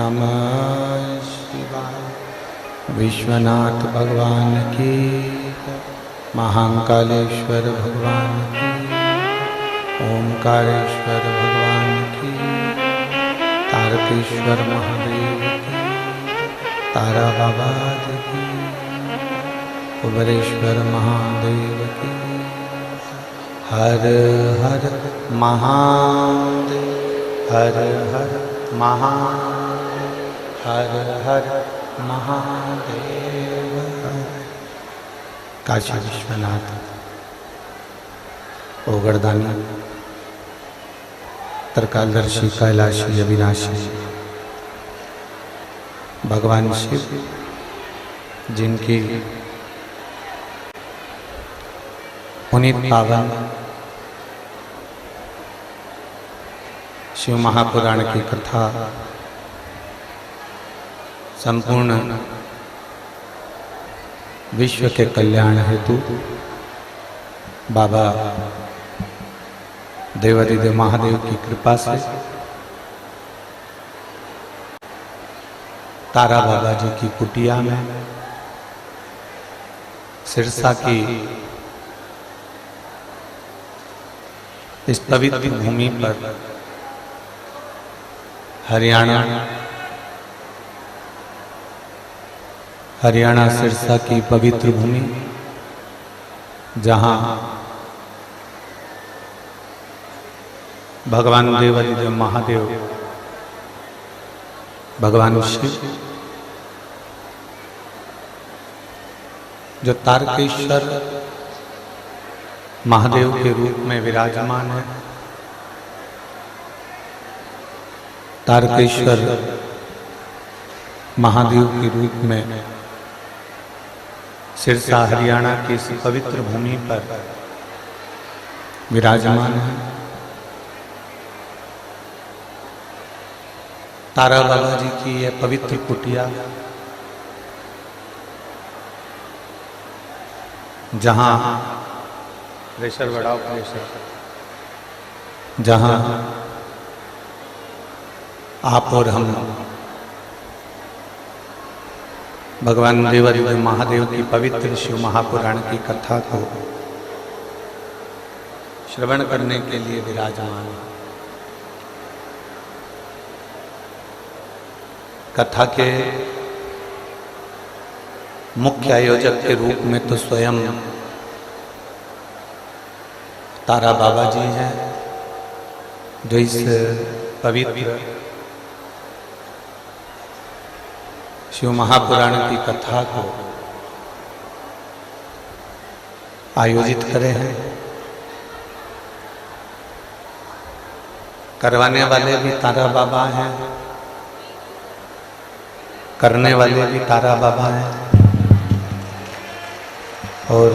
नमः शिवाय। विश्वनाथ भगवान की, महाकालेश्वर भगवान की, ओंकारेश्वर भगवान की, तारकेश्वर महादेव की, तारा बाबा की, कुबेरेश्वर महादेव की। हर हर महादेव, हर हर महादेव, हर हर महादेव। काशी विश्वनाथ, ओगरदानी, त्रिकालदर्शी, कैलाशी, अविनाशी भगवान शिव, जिनकी पुनीत पावन शिव महापुराण की कथा संपूर्ण विश्व के कल्याण हेतु बाबा देवादिदेव महादेव की कृपा से तारा बाबा जी की कुटिया में सिरसा की इस पवित्र भूमि पर हरियाणा सिरसा की पवित्र भूमि, जहां भगवान देवादिदेव महादेव, भगवान शिव, जो तारकेश्वर महादेव के रूप में विराजमान है, तारकेश्वर महादेव के रूप में सिरसा हरियाणा की इस पवित्र भूमि पर विराजमान है। तारा बाबा जी की यह पवित्र कुटिया, जहां प्रेशर बढ़ाओ, प्रेशर, जहां आप और हम भगवान देवादिदेव महादेव की पवित्र शिव महापुराण की कथा को श्रवण करने के लिए विराजमान है। कथा के मुख्य आयोजक के रूप में तो स्वयं तारा बाबा जी हैं, जो इस पवित्र शिव महापुराण की कथा को आयोजित करे हैं। करवाने वाले भी तारा बाबा हैं, करने वाले भी तारा बाबा हैं, और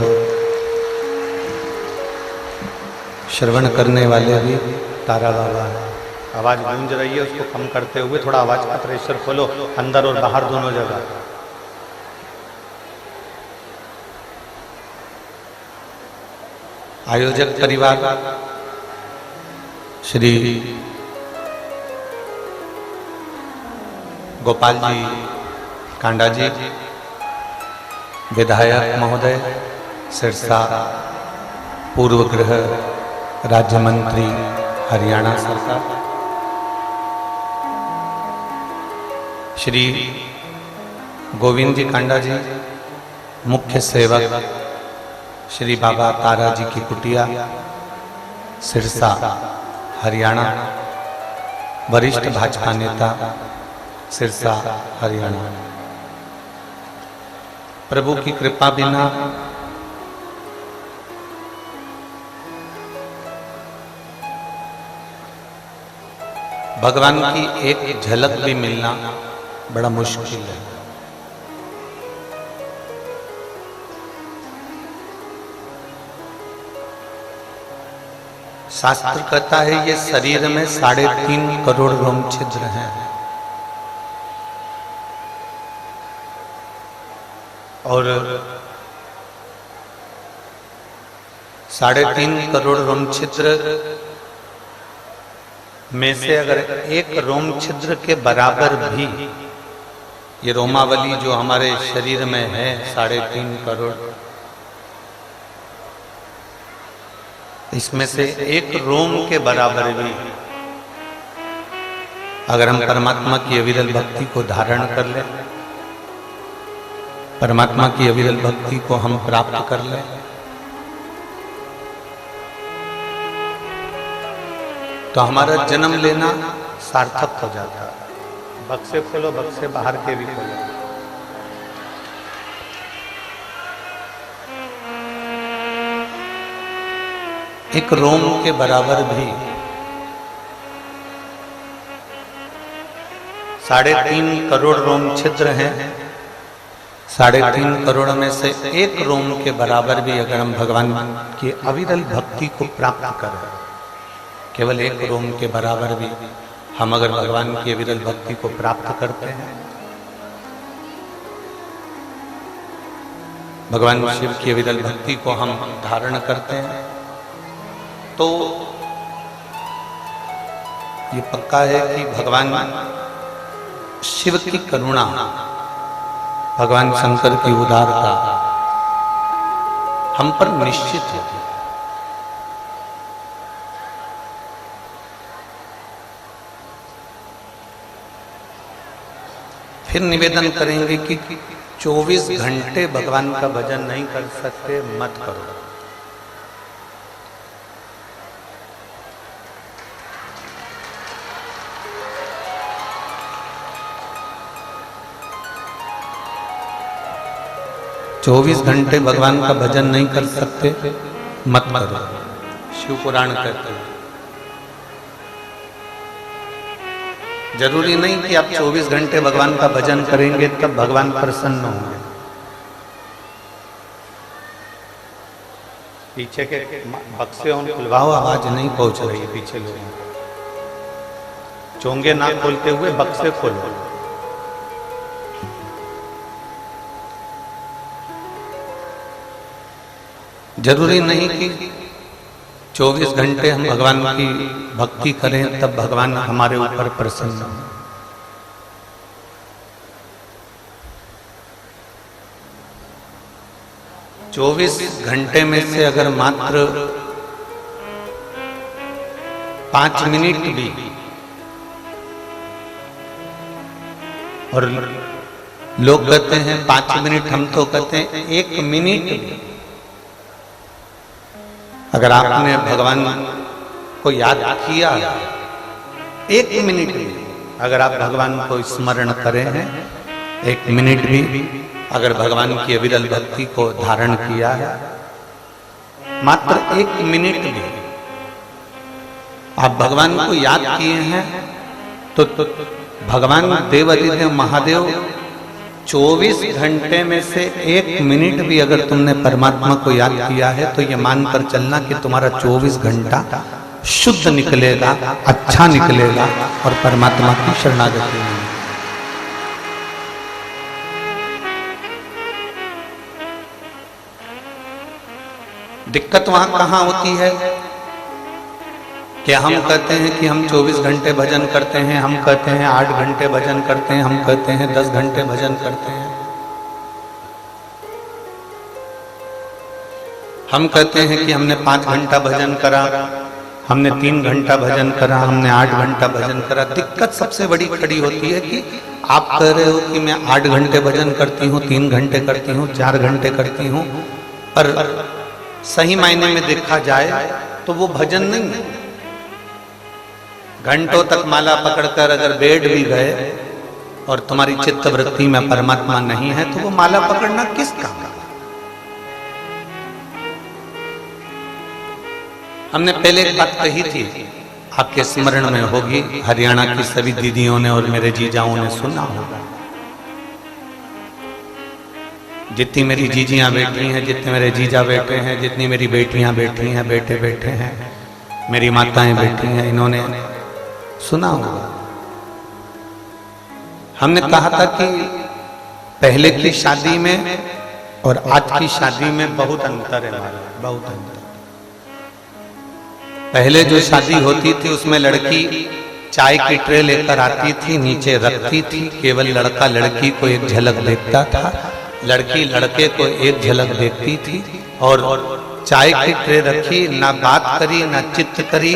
श्रवण करने वाले भी तारा बाबा हैं। आवाज गूंज रही है, उसको कम करते हुए थोड़ा आवाज का प्रेशर खोलो, अंदर और बाहर दोनों जगह। आयोजक परिवार श्री गोपाल जी कांडा जी, विधायक महोदय सिरसा, पूर्व गृह राज्य मंत्री हरियाणा सरकार, श्री गोविंद जी कांडा जी, मुख्य सेवक श्री बाबा तारा जी की कुटिया सिरसा हरियाणा, वरिष्ठ भाजपा नेता सिरसा हरियाणा। प्रभु की कृपा बिना भगवान की एक झलक भी मिलना बड़ा मुश्किल है। शास्त्र कहता है ये शरीर में 3.5 करोड़ रोम छिद्र हैं, और 3.5 करोड़ रोम छिद्र में से अगर एक रोम छिद्र के बराबर भी, ये रोमावली जो हमारे शरीर में है 3.5 करोड़, इसमें से एक रोम के बराबर भी अगर हम परमात्मा की अविरल भक्ति को धारण कर लें, परमात्मा की अविरल भक्ति को हम प्राप्त कर लें, तो हमारा जन्म लेना सार्थक हो जाता है। बक्से खोलो, बक्से बाहर के भी खोलो। एक रोम के बराबर भी 3.5 करोड़ रोम छिद्र हैं। 3.5 करोड़ में से एक रोम के बराबर भी अगर हम भगवान की अविरल भक्ति को प्राप्त करें, केवल एक रोम के बराबर भी हम अगर भगवान की अविरल भक्ति को प्राप्त करते हैं, भगवान शिव की अविरल भक्ति को हम धारण करते हैं, तो ये पक्का है कि भगवान शिव की करुणा, भगवान शंकर की उदारता हम पर निश्चित है। फिर निवेदन करेंगे कि 24 घंटे भगवान का भजन नहीं कर सकते, मत करो। चौबीस घंटे भगवान का भजन नहीं कर सकते, मत करो। शिव पुराण कहते हैं जरूरी नहीं कि आप 24 घंटे भगवान का भजन करेंगे तब भगवान प्रसन्न होंगे। पीछे के बक्से खुलवाओ, आवाज नहीं पहुंच रही है पीछे लोगों को। चोंगे ना खोलते हुए बक्से खोलो। जरूरी नहीं कि 24 घंटे हम भगवान की भक्ति करें तब भगवान हमारे ऊपर प्रसन्न हो। चौबीस घंटे में से अगर मात्र 5 मिनट भी, और लोग कहते हैं 5 मिनट, हम तो कहते हैं 1 मिनट भी, अगर आपने भगवान को याद किया 1 मिनट भी, अगर आप भगवान को स्मरण करें हैं 1 मिनट भी, अगर भगवान की अविरल भक्ति को धारण किया है मात्र 1 मिनट भी, आप भगवान को याद किए हैं तो भगवान देवाधिदेव महादेव 24 घंटे में से 1 मिनट भी अगर तुमने परमात्मा को याद किया है तो ये मानकर चलना कि तुम्हारा 24 घंटा शुद्ध निकलेगा, अच्छा निकलेगा और परमात्मा की शरणागति में। दिक्कत वहां कहां होती है कि हम कहते हैं कि हम 24 घंटे भजन करते हैं, हम कहते हैं 8 घंटे भजन करते हैं, हम कहते हैं 10 घंटे भजन करते हैं, हम कहते हैं कि हमने 5 घंटा भजन करा, हमने 3 घंटा भजन करा, हमने 8 घंटा भजन करा। दिक्कत सबसे बड़ी खड़ी होती है कि आप कह रहे हो कि मैं 8 घंटे भजन करती हूँ, 3 घंटे करती हूँ, 4 घंटे करती हूँ, पर सही मायने में देखा जाए तो वो भजन नहीं है। घंटों तक माला पकड़कर अगर बैठ भी गए और तुम्हारी चित्त वृत्ति में परमात्मा नहीं है तो वो माला पकड़ना किस काम का? हमने पहले एक बात कही थी, आपके स्मरण में होगी, हरियाणा की सभी दीदियों ने और मेरे जीजाओं ने सुना होगा। जितनी मेरी जीजियां बैठी हैं, जितने मेरे जीजा बैठे हैं, जितनी मेरी बेटियां बैठी हैं, बेटे बैठे हैं, मेरी माताएं बैठी हैं, इन्होंने सुना होगा। हमने कहा था कि पहले की शादी में और आज की शादी में बहुत अंतर है, बहुत अंतर। पहले जो शादी होती थी उसमें लड़की चाय की ट्रे लेकर आती थी, नीचे रखती थी, केवल लड़का लड़की को एक झलक देखता था, लड़की लड़के को एक झलक देखती थी। और चाय की ट्रे रखी, ना बात करी ना चित्त करी,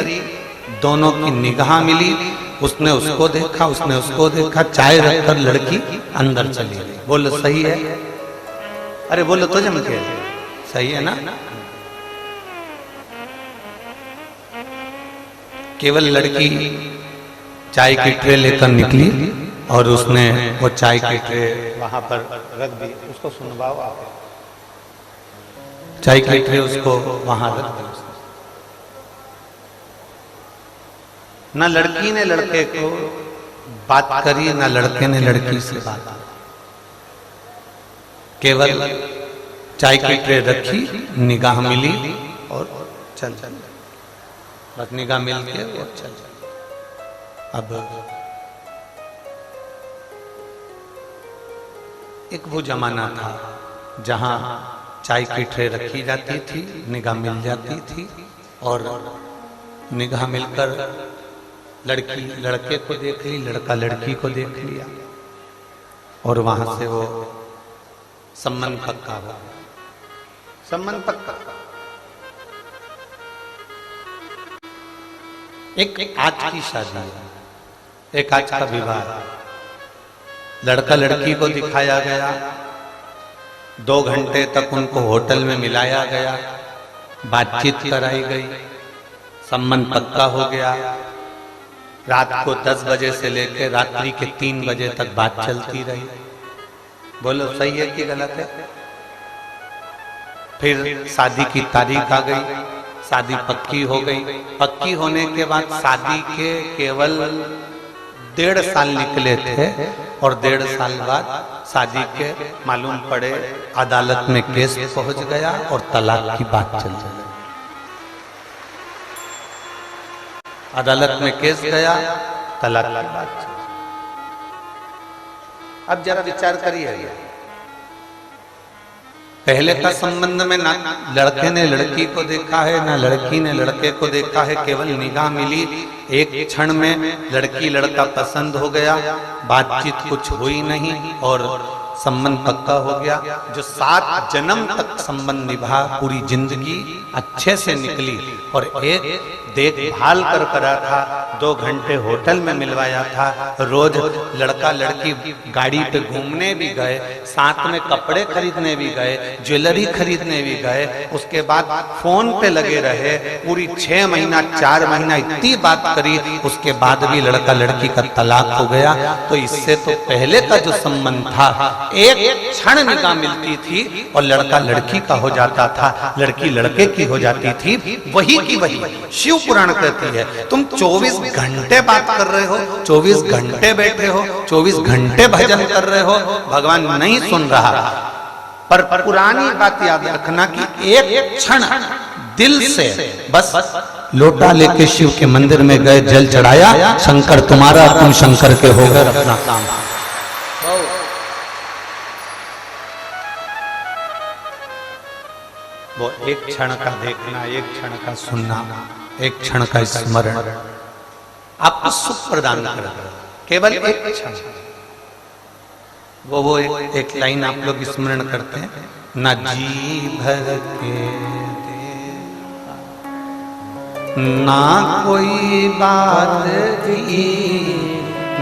दोनों की निगाह मिली, उसने उसको देखा, उसने उसको देखा, चाय रखकर लड़की अंदर चली गई। बोलो सही है? अरे बोलो तो जम के, सही है ना? केवल लड़की चाय की ट्रे लेकर निकली और उसने वो चाय की ट्रे वहां पर रख दी। उसको सुनवाओ आप। चाय की ट्रे उसको वहां रख दी। ना लड़की ने लड़के को बात करी, ना लड़के ने लड़की से बात करी, केवल चाय की ट्रे रखी, निगाह मिली और चल बस निगाह मिल के और चल। अब एक वो जमाना था जहां चाय की ट्रे रखी जाती थी, निगाह मिल जाती थी और निगाह मिलकर लड़की लड़के को देख ली, लड़का लड़की को देख लिया और वहां से वो संबंध पक्का हो गया। संबंध पक्का। एक आज की शादी है, एक आज का विवाह, लड़का लड़की को दिखाया गया, 2 घंटे तक उनको होटल में मिलाया गया, बातचीत कराई गई, संबंध पक्का हो गया। रात को 10 बजे से लेकर रात्रि के 3 बजे तक बात चलती रही। बोलो सही है कि गलत है? फिर शादी की तारीख आ गई, शादी पक्की हो गई। पक्की होने के बाद शादी के केवल 1.5 साल निकले थे और 1.5 साल बाद शादी के मालूम पड़े अदालत में केस पहुंच गया और तलाक की बात चल रही। अदालत में केस गया, तलाक की बात चल। अब जरा विचार करिए, पहले का संबंध में ना लड़के ने लड़की को देखा है, ना लड़की ने लड़के को देखा है, केवल निगाह मिली, एक क्षण में लड़की लड़का पसंद हो गया, बातचीत कुछ हुई नहीं और संबंध पक्का हो गया। जो 7 जन्म तक संबंध निभा, पूरी जिंदगी अच्छे से निकली और एक देखभाल कर करा था, 2 घंटे होटल में मिलवाया था, रोज लड़का लड़की गाड़ी पे घूमने भी गए, साथ में कपड़े खरीदने भी गए, ज्वेलरी खरीदने भी गए, उसके बाद फोन पे लगे रहे, पूरी 6 महीना 4 महीना इतनी बात करी, उसके बाद भी लड़का लड़की का तलाक हो गया। तो इससे तो पहले का जो संबंध था, एक क्षण निगाह मिलती थी और लड़का लड़की का हो जाता था, लड़की लड़के की हो जाती थी, वही की वही। शिव पुराण कहती है तुम 24 घंटे बात कर रहे हो, 24 घंटे बैठे हो, 24 घंटे भजन कर रहे हो, भगवान नहीं सुन रहा। पर पुरानी बात याद रखना कि एक क्षण दिल से बस लोटा लेके शिव के मंदिर में गए, जल चढ़ाया, शंकर तुम्हारा, तुम शंकर के हो गए, अपना काम। वो एक क्षण का देखना, एक क्षण का सुनना, एक क्षण का स्मरण आपको सुख प्रदान करेगा, केवल एक क्षण। वो एक लाइन आप लोग स्मरण करते हैं, ना जी भर के ना कोई बात की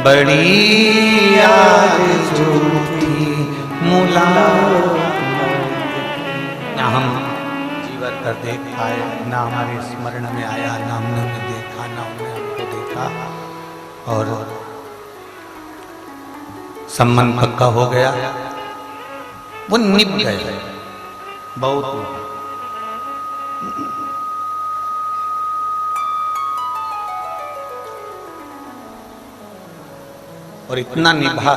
बड़ी याद झूठी मुलाकात, ना हम जीवन कर देख पाए, ना हमारे स्मरण में आया, ना हमने देखा, ना हमने हमको देखा और संबंध पक्का हो गया, वो निभ गए बहुत। और इतना निभा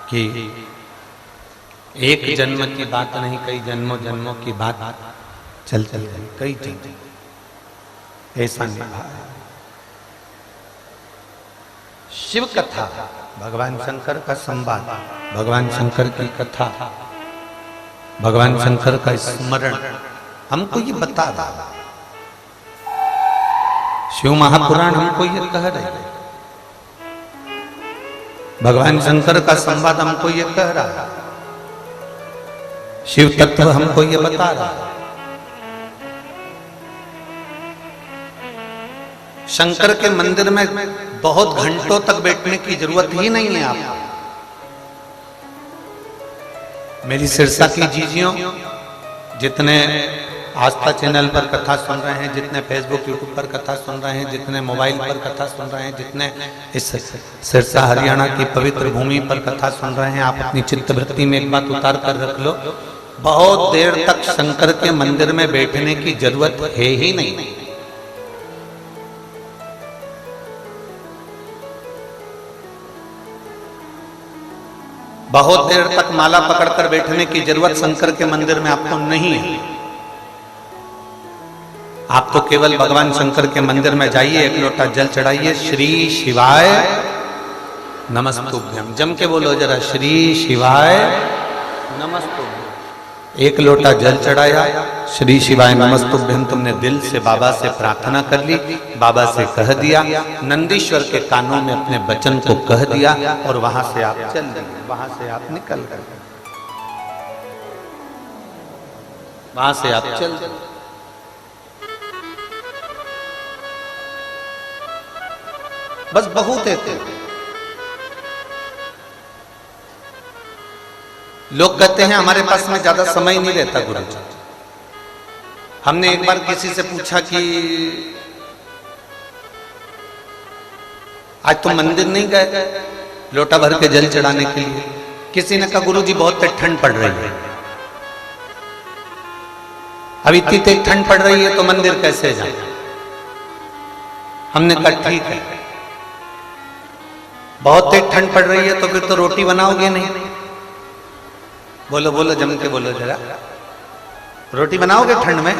कि एक जन्म की बात नहीं, कई जन्मों जन्मों की बात चल गई, कई जन्म ऐसा निभा। शिव कथा, भगवान शंकर का संवाद, भगवान शंकर की कथा, भगवान शंकर का स्मरण हमको ये बता रहा। शिव महापुराण हमको ये कह रहे हैं, भगवान शंकर का संवाद हमको ये कह रहा है, शिव तत्व हमको ये बता रहा है। शंकर के मंदिर में बहुत घंटों तक बैठने की जरूरत ही नहीं है आपको। मेरी सिरसा की जीजियों, जितने आस्था चैनल पर कथा सुन रहे हैं, जितने फेसबुक यूट्यूब पर कथा सुन रहे हैं, जितने मोबाइल पर कथा सुन रहे हैं, जितने इस सिरसा हरियाणा की पवित्र भूमि पर कथा सुन रहे हैं, आप अपनी चित्तवृत्ति में एक बात उतार कर रख लो, बहुत देर तक शंकर के मंदिर में बैठने की जरूरत है ही नहीं। बहुत देर तक माला पकड़कर बैठने की जरूरत शंकर के मंदिर में आपको नहीं है। आप तो केवल भगवान शंकर के मंदिर में जाइए, एक लोटा जल चढ़ाइए, श्री शिवाय नमस्तुभ्यम, जम के बोलो जरा, श्री शिवाय नमस्तुभ्यम। एक लोटा जल चढ़ाया, श्री शिवाय नमस्तुभ्यम, तुमने दिल से बाबा से प्रार्थना कर ली, बाबा से कह दिया, नंदीश्वर के कानों में अपने वचन को कह दिया, और वहां से आप चल दिए, वहां से आप निकल गए, वहां से आप चल दिए। बस बहुत है। लोग कहते हैं हमारे पास में ज्यादा समय नहीं रहता गुरुजी। हमने एक बार किसी से पूछा कि आज तुम मंदिर नहीं गए लोटा भर के जल चढ़ाने के लिए? किसी ने कहा गुरुजी बहुत तेज ठंड पड़ रही है। अब इतनी तेज ठंड पड़ रही है तो मंदिर कैसे जाए? हमने कहा ठीक है, बहुत तेज ठंड पड़ रही है तो फिर तो रोटी बनाओगे नहीं। बोलो बोलो, जम के बोलो जरा, रोटी बनाओगे ठंड में?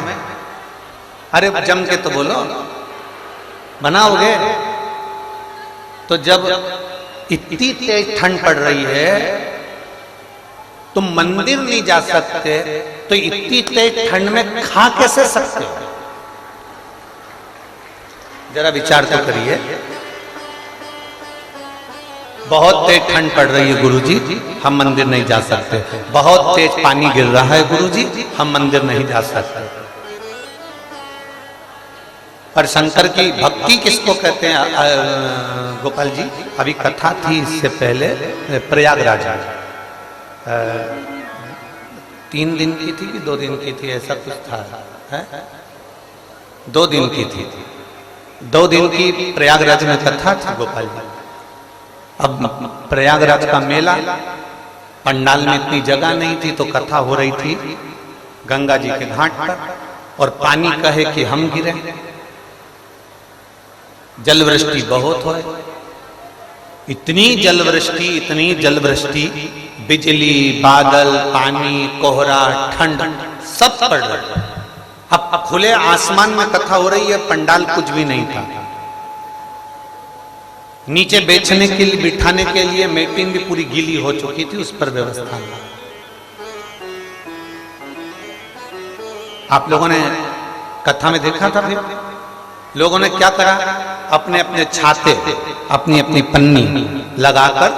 अरे जम के तो बोलो, बनाओगे? तो जब इतनी तेज ठंड पड़ रही है तुम मंदिर नहीं जा सकते, तो इतनी तेज ठंड में खा कैसे सकते हो? जरा विचार तो करिए। बहुत तेज ठंड पड़ रही है गुरुजी, हम मंदिर नहीं जा सकते। बहुत तेज पानी गिर रहा है गुरुजी, हम मंदिर नहीं जा सकते। पर शंकर की भक्ति किसको कहते हैं गोपाल जी? अभी कथा थी इससे पहले प्रयागराज में, 3 दिन की थी कि 2 दिन की थी, ऐसा कुछ था, है? 2 दिन की थी। 2 दिन की प्रयागराज में कथा थी गोपाल जी। अब प्रयागराज का मेला, पंडाल में इतनी जगह नहीं थी तो कथा हो रही थी गंगा जी के घाट पर, और पानी कहे कि हम गिरे, जलवृष्टि बहुत हो, इतनी जलवृष्टि, बिजली, बादल, पानी, कोहरा, ठंड सब पड़ रहा। अब खुले आसमान में कथा हो रही है, पंडाल कुछ भी नहीं था, नीचे बेचने के लिए, बिठाने के लिए मैटिंग भी पूरी गीली हो चुकी थी, उस पर व्यवस्था। आप लोगों ने कथा में देखा था, फिर लोगों ने क्या करा? अपने अपने छाते, अपनी अपनी पन्नी लगाकर,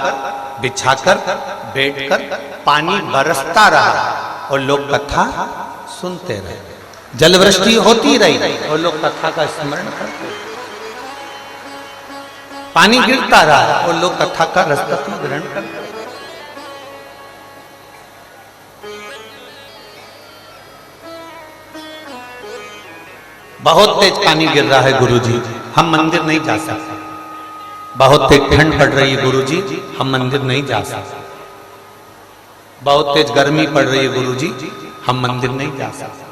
बिछाकर, बैठकर, पानी बरसता रहा और लोग कथा सुनते रहे। जलवृष्टि होती रही और लोग कथा का स्मरण करते रहे। पानी गिरता रहा और लोग कथा का रसतत्व ग्रहण करते रहे। बहुत तेज पानी गिर रहा है गुरुजी, हम मंदिर नहीं जा सकते। बहुत तेज ठंड पड़ रही है गुरुजी, हम मंदिर नहीं जा सकते। बहुत तेज गर्मी पड़ रही है गुरुजी, हम मंदिर नहीं जा सकते।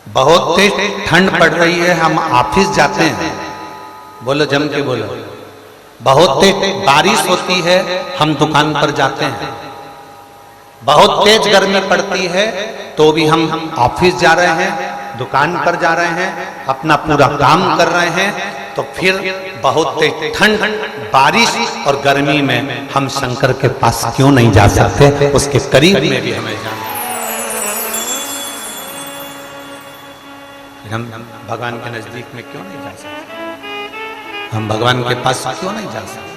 बहुत तेज ठंड पड़ रही है, हम ऑफिस जाते हैं, बोलो जम के बोलो। बहुत तेज बारिश होती है, हम दुकान पर जाते हैं। बहुत तेज गर्मी पड़ती है तो भी हम ऑफिस जा रहे हैं, दुकान पर जा रहे हैं, अपना पूरा काम कर रहे हैं। तो फिर बहुत तेज ठंड, बारिश और गर्मी में हम शंकर के पास क्यों नहीं जा सकते? उसके करीब में भी हमें जाना। हम भगवान के नजदीक में क्यों नहीं जा सकते? हम भगवान के पास क्यों नहीं जा सकते?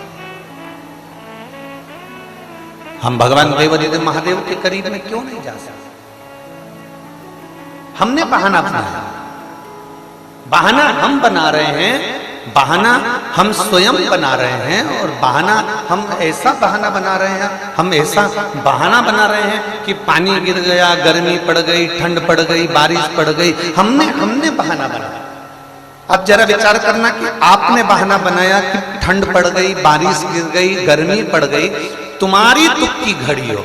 हम भगवान देवाधिदेव महादेव के करीब में क्यों नहीं जा सकते? हमने बहाना बनाया, बहाना हम बना रहे हैं, बहाना हम स्वयं बना रहे हैं, और बहाना हम ऐसा बहाना बना रहे हैं, हम ऐसा बहाना बना रहे हैं कि पानी गिर गया, गर्मी पड़ गई, ठंड पड़ गई, बारिश पड़ गई, हमने बहाना बनाया। अब जरा विचार करना कि आपने बहाना बनाया कि ठंड पड़ गई, बारिश गिर गई, गर्मी पड़ गई, तुम्हारी दुख की घड़ी हो,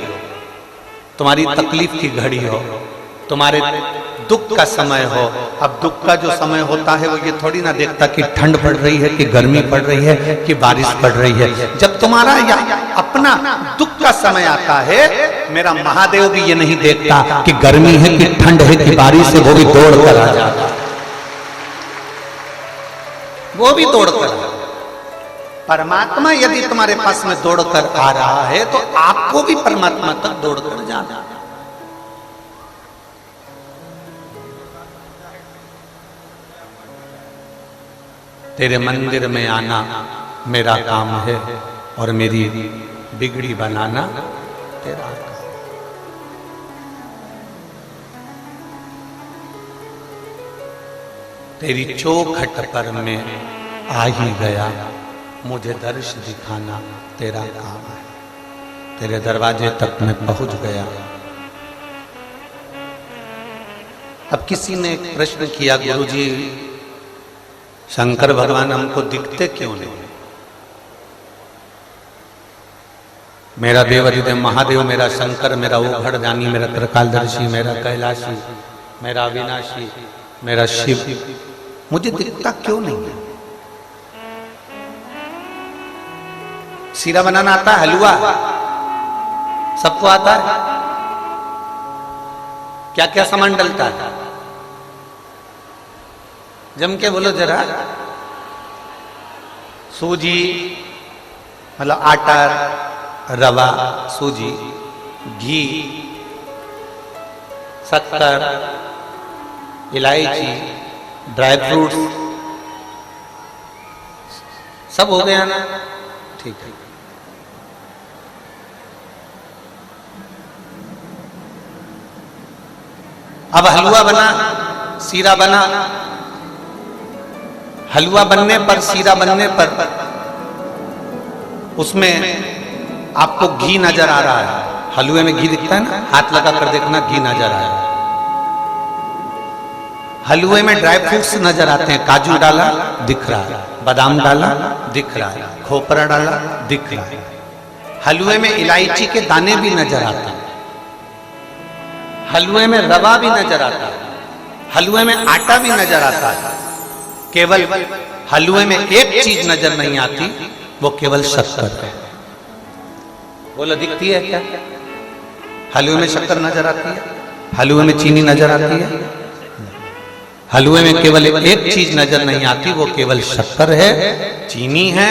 तुम्हारी तकलीफ की घड़ी हो, तुम्हारे दुख का समय हो। अब दुख का जो समय होता है वो ये थोड़ी ना देखता कि ठंड पड़ रही है कि गर्मी पड़ रही है कि बारिश पड़ रही है। जब तुम्हारा या अपना दुख का समय आता है, मेरा महादेव भी ये नहीं देखता कि गर्मी है कि ठंड है कि बारिश है, वो भी दौड़ कर आ जाता, वो भी दौड़ कर। परमात्मा यदि तुम्हारे पास में दौड़ कर आ रहा है तो आपको भी परमात्मा तक दौड़ कर जाना। तेरे मंदिर में आना मेरा काम है और मेरी बिगड़ी बनाना तेरा काम। तेरी चौखट पर मैं आ ही गया, मुझे दर्श दिखाना तेरा काम है। तेरे दरवाजे तक मैं पहुंच गया। अब किसी ने एक प्रश्न किया, गुरुजी शंकर भगवान हमको दिखते क्यों नहीं? मेरा देवाधिदेव महादेव, मेरा शंकर, मेरा ओघड़ दानी, मेरा त्रिकालदर्शी, मेरा कैलाशी, मेरा अविनाशी, मेरा शिव मुझे दिखता क्यों नहीं है? सीरा बनाना आता है, हलवा सबको आता है, क्या क्या सामान डलता है? जम के बोलो जरा। सूजी मतलब आटा, रवा, सूजी, घी, शक्कर, इलायची, ड्राई फ्रूट्स, सब हो गया ना? ठीक है। अब हलवा बना, सीरा बना। हलवा बनने पर, सीरा बनने पर उसमें आपको घी नजर आ रहा है। हलवे में घी दिखता है ना, हाथ लगा कर देखना, घी नजर आ रहा है। हलवे में ड्राई फ्रूट्स नजर आते हैं, काजू डाला दिख रहा है, बादाम डाला दिख रहा है, खोपरा डाला दिख रहा है। हलवे में इलायची के दाने भी नजर आते हैं, हलवे में रवा भी नजर आता है, हलवे में आटा भी नजर आता है। केवल हलवे में एक चीज नजर नहीं आती, वो केवल शक्कर है। बोलो दिखती है क्या? हलवे में शक्कर नजर आती है, हलवे में चीनी नजर आती है। हलवे में केवल एक चीज नजर नहीं आती, वो केवल शक्कर है, चीनी है,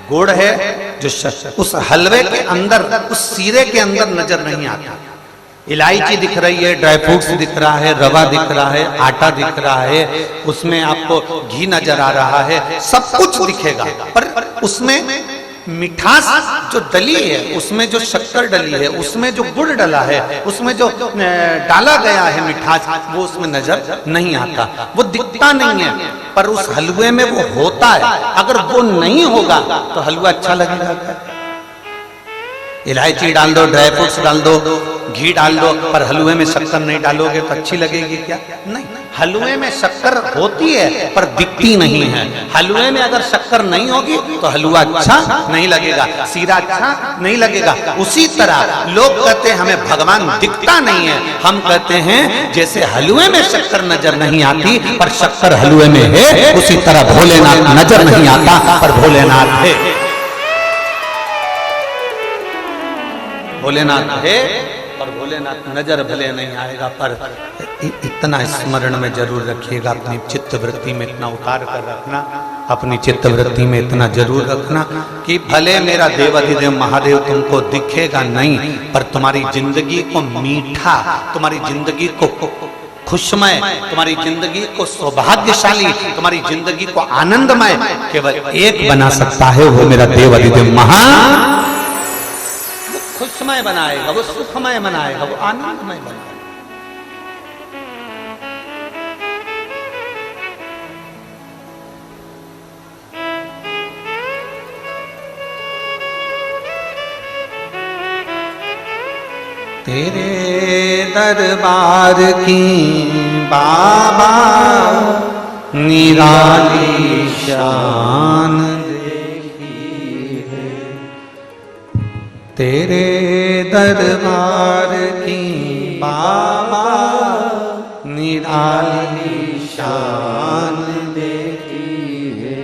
गुड़ है, जो उस हलवे के अंदर, उस सीरे के अंदर नजर नहीं आता। इलायची दिख रही है, ड्राई फ्रूट्स दिख रहा है, रवा दिख रहा है, आटा दिख रहा है, उसमें आपको घी नजर आ रहा है, सब कुछ दिखेगा, पर उसमें मिठास जो डली है, उसमें जो शक्कर डली है, उसमें जो गुड़ डला है, उसमें जो डाला गया है मिठास, वो उसमें नजर नहीं आता, वो दिखता नहीं है। पर उस हलवे में वो होता है। अगर वो नहीं होगा तो हलवा अच्छा लगेगा? इलायची डाल दो, ड्राई फ्रूट्स डाल दो, घी डाल दो, पर हलवे में शक्कर नहीं डालोगे तो अच्छी लगेगी क्या? नहीं। हलवे में शक्कर होती है पर दिखती नहीं है। हलवे में अगर शक्कर नहीं होगी तो हलवा अच्छा नहीं लगेगा, सीरा अच्छा नहीं लगेगा। उसी तरह लोग कहते हैं हमें भगवान दिखता नहीं है, हम कहते हैं जैसे हलवे में शक्कर नजर नहीं आती पर शक्कर हलवे में है, उसी तरह भोलेनाथ नजर नहीं आता पर भोलेनाथ है। भोलेनाथ है और भोलेनाथ नजर भले नहीं आएगा, पर इतना स्मरण में जरूर रखिएगा, अपनी चित्त वृत्ति में इतना उतार कर रखना, अपनी चित्त वृत्ति में इतना जरूर रखना कि भले मेरा देवाधिदेव महादेव तुमको दिखेगा नहीं, पर तुम्हारी जिंदगी को मीठा, तुम्हारी जिंदगी को खुशमय, तुम्हारी जिंदगी को सौभाग्यशाली, तुम्हारी जिंदगी को आनंदमय केवल एक बना सकता है, वो मेरा देव अधिदेव महा खुशमय बनाएगा, वो सुखमय बनाएगा, वो आनंदमय बनाएगा। तेरे दरबार की बाबा निराली शान देखी है, तेरे दरबार की बाबा निराली शान देखी है,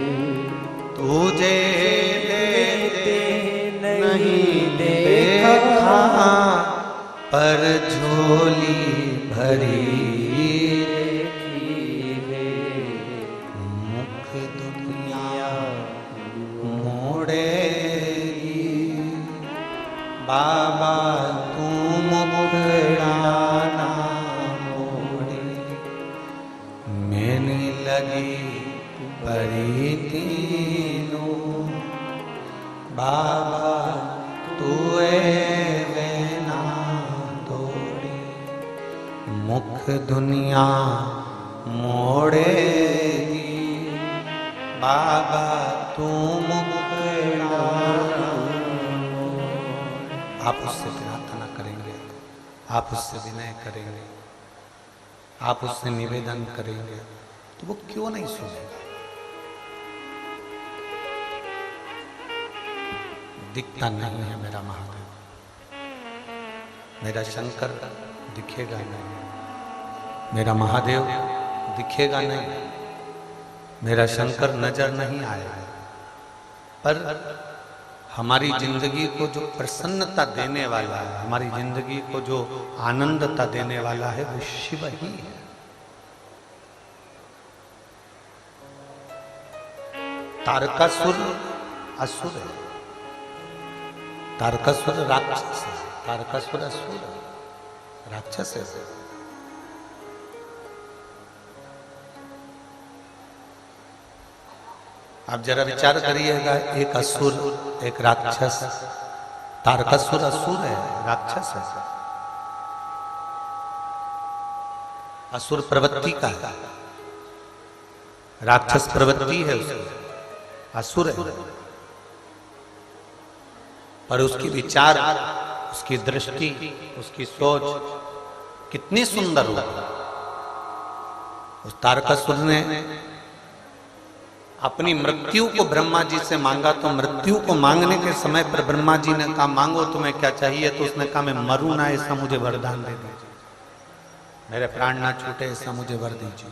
तुझे देते नहीं देखा पर झोली भरी देखी है, मुख दुनिया मोड़ेगी बाबा तू मुखड़ा ना मोड़े, मैंने लगी परी तीनों बाबा तू मुख दुनिया मोड़ेगी बाबा तू मुखड़ा। आप उससे प्रार्थना करेंगे, आप उससे विनय करेंगे, आप उससे निवेदन करेंगे तो वो क्यों नहीं सुनेगा? दिखता नहीं है मेरा महादेव, मेरा शंकर दिखेगा नहीं, मेरा महादेव दिखेगा नहीं, मेरा शंकर नजर नहीं आएगा, पर हमारी जिंदगी को जो प्रसन्नता देने वाला है, हमारी जिंदगी को जो आनंदता देने वाला है वो शिव ही है। तारकासुर असुर है, तारकासुर राक्षस है, तारकासुर असुर है, राक्षस है। आप जरा विचार करिएगा, एक असुर एक राक्षस, तारकासुर असुर है, राक्षस है, असुर प्रवृत्ति का है, राक्षस प्रवृत्ति है उसकी, असुर है, पर उसकी विचार, उसकी दृष्टि, उसकी सोच कितनी सुंदर हो। उस तारकासुर ने अपनी मृत्यु को ब्रह्मा जी से मांगा, तो मृत्यु को मांगने के समय पर ब्रह्मा जी ने कहा मांगो तुम्हें क्या चाहिए, तो उसने कहा मैं मरूं ना, ऐसा मुझे वरदान दे दीजिए, मेरे प्राण ना छूटे ऐसा मुझे वर दीजिए,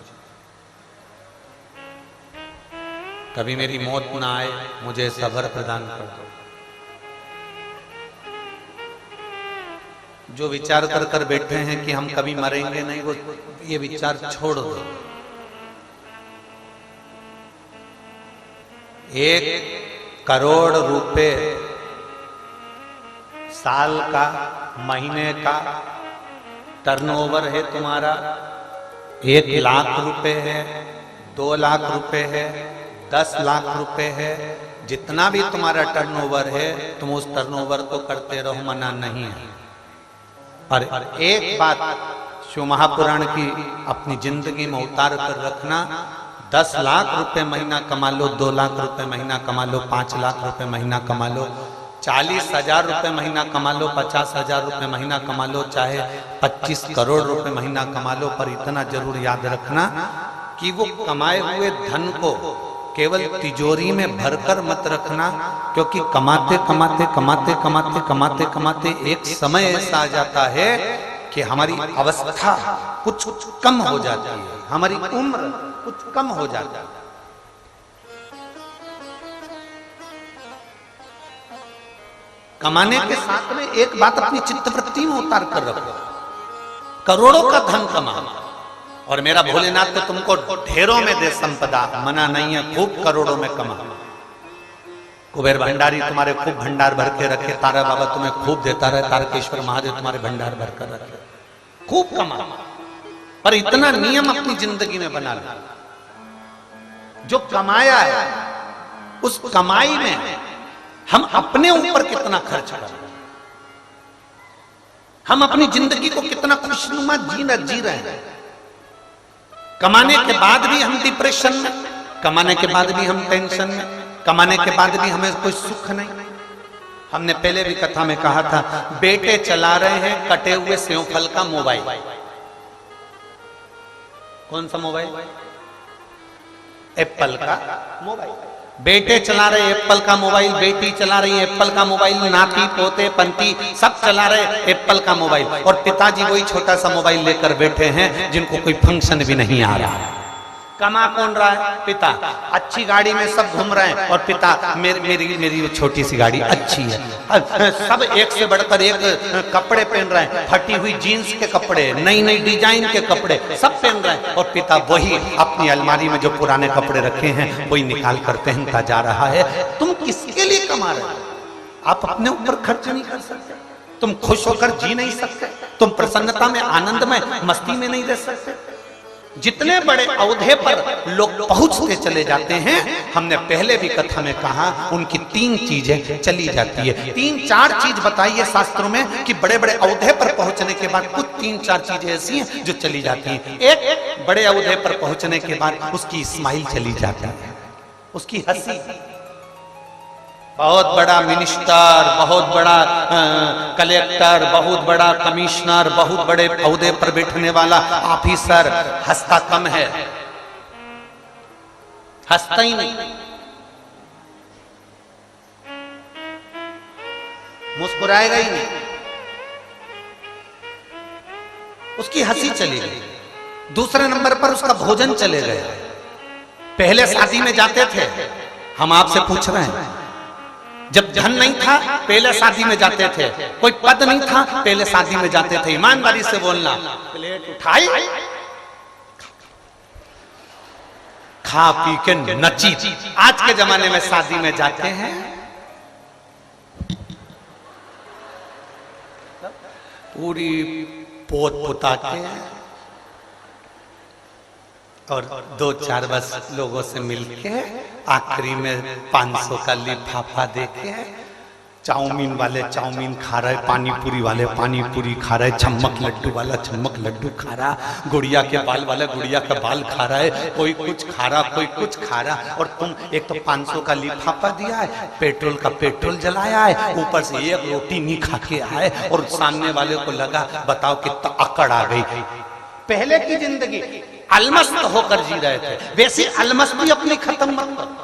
कभी मेरी मौत ना आए, मुझे ऐसा वर प्रदान कर दो। जो विचार कर कर बैठे हैं कि हम कभी मरेंगे नहीं, वो ये विचार छोड़ दो। 1 करोड़ रुपए साल का, महीने का टर्नओवर है तुम्हारा, 1 लाख रुपए है, 2 लाख रुपए है, 10 लाख रुपए है, जितना भी तुम्हारा टर्नओवर है तुम उस टर्नओवर को करते रहो, मना नहीं है। पर एक बात शिव महापुराण की अपनी जिंदगी में उतार कर रखना, 10 लाख रुपए महीना कमा लो, 2 लाख रुपए महीना कमा लो, 5 लाख रुपए महीना कमा लो, 40,000 रुपए महीना कमा लो, 50,000 रुपए महीना कमा लो, चाहे 25 करोड़ रुपए महीना कमा लो, पर इतना जरूर याद रखना कि वो कमाए हुए धन को केवल तिजोरी में भरकर मत रखना, क्योंकि कमाते कमाते कमाते कमाते कमाते कमाते एक समय ऐसा आ जाता है कि हमारी अवस्था कुछ कम हो जाती है, हमारी उम्र कुछ कम हो जाती है। कमाने के साथ में एक बात अपनी चित्तवृत्ति में उतार कर रखो, करोड़ों का धन कमा और मेरा भोलेनाथ तो तुमको ढेरों में दे संपदा, मना नहीं है, खूब करोड़ों में कमा। कुबेर भंडारी तुम्हारे खूब भंडार भर के रखे, तारा बाबा तुम्हें खूब देता रहे, तारकेश्वर महादेव तुम्हारे भंडार भर कर रखे, खूब कमा। पर इतना नियम अपनी जिंदगी में बना लो, जो कमाया है उस कमाई में हम अपने ऊपर कितना खर्च करें, हम अपनी जिंदगी को कितना खुशनुमा जी रहे हैं। कमाने के बाद भी हम डिप्रेशन में, कमाने के बाद भी हम टेंशन में, कमाने के बाद भी हमें कोई सुख नहीं। हमने पहले भी कथा में कहा था, बेटे चला रहे हैं कटे हुए सेव फल का मोबाइल। कौन सा मोबाइल? एप्पल का मोबाइल। बेटे चला रहे एप्पल का मोबाइल, बेटी चला रही है एप्पल का मोबाइल, नाती पोते पंती सब चला रहे एप्पल का मोबाइल, और पिताजी वही छोटा सा मोबाइल लेकर बैठे हैं जिनको कोई फंक्शन भी नहीं आ रहा है। कमा कौन रहा है? पिता। अच्छी गाड़ी में सब घूम रहे हैं और पिता मेरी छोटी सी गाड़ी अच्छी है। सब एक से बढ़कर एक कपड़े पहन रहे हैं, फटी हुई जीन्स के कपड़े, नई नई डिजाइन के कपड़े सब पहन रहे हैं, और पिता वही अपनी अलमारी में जो पुराने कपड़े रखे हैं वही निकाल कर पहनता जा रहा है। तुम किसके लिए कमा रहे हो? आप अपने ऊपर खर्च नहीं कर सकते, तुम खुश होकर जी नहीं सकते, तुम प्रसन्नता में, आनंद में, मस्ती में नहीं रह सकते। जितने बड़े औहदे पर लोग पहुंचते चले जाते हैं, हमने पहले भी कथा में कहा, उनकी 3 चीजें चली जाती है। 3-4 चीज बताई है शास्त्रों में कि बड़े बड़े औहदे पर पहुंचने के बाद कुछ 3-4 चीजें ऐसी हैं जो चली जाती हैं। एक, बड़े औहदे पर पहुंचने के बाद उसकी स्माइल चली जाती है, उसकी हंसी। बहुत बड़ा मिनिस्टर, बहुत बड़ा कलेक्टर, बहुत बड़ा कमिश्नर, बहुत बड़े ओहदे पर बैठने वाला ऑफिसर हंसता कम है, हंसता ही नहीं, मुस्कुराएगा ही नहीं, उसकी हंसी चली गई। दूसरे नंबर पर उसका भोजन चले गए। पहले शादी में जाते थे, हम आपसे पूछ रहे हैं, जब धन नहीं था पहले शादी में जाते थे, कोई पद नहीं था पहले शादी में जाते थे, ईमानदारी से बोलना, प्लेट उठाई, खा पी के नची। आज के जमाने में शादी में जाते हैं, पूरी पोत पुता के और 2-4 बस लोगों से मिलके आखिरी में 500 का लिफाफा देके, चाउमीन वाले चाउमीन खा रहे, पानी पूरी वाले पानी पूरी खा रहे, चम्मक लड्डू वाला चम्मक लड्डू खा रहा, गुड़िया के बाल वाला गुड़िया का बाल खा रहा है, कोई कुछ खा रहा, कोई कुछ खा रहा, और तुम एक तो 500 का लिफाफा दिया है, पेट्रोल का पेट्रोल जलाया है, ऊपर से एक रोटी नहीं खा के आए, और सामने वाले को लगा बताओ कितना अकड़ आ गई। पहले की जिंदगी अलमस्त होकर जी रहे थे, वैसी अलमस्ती अपनी खत्म मत करो,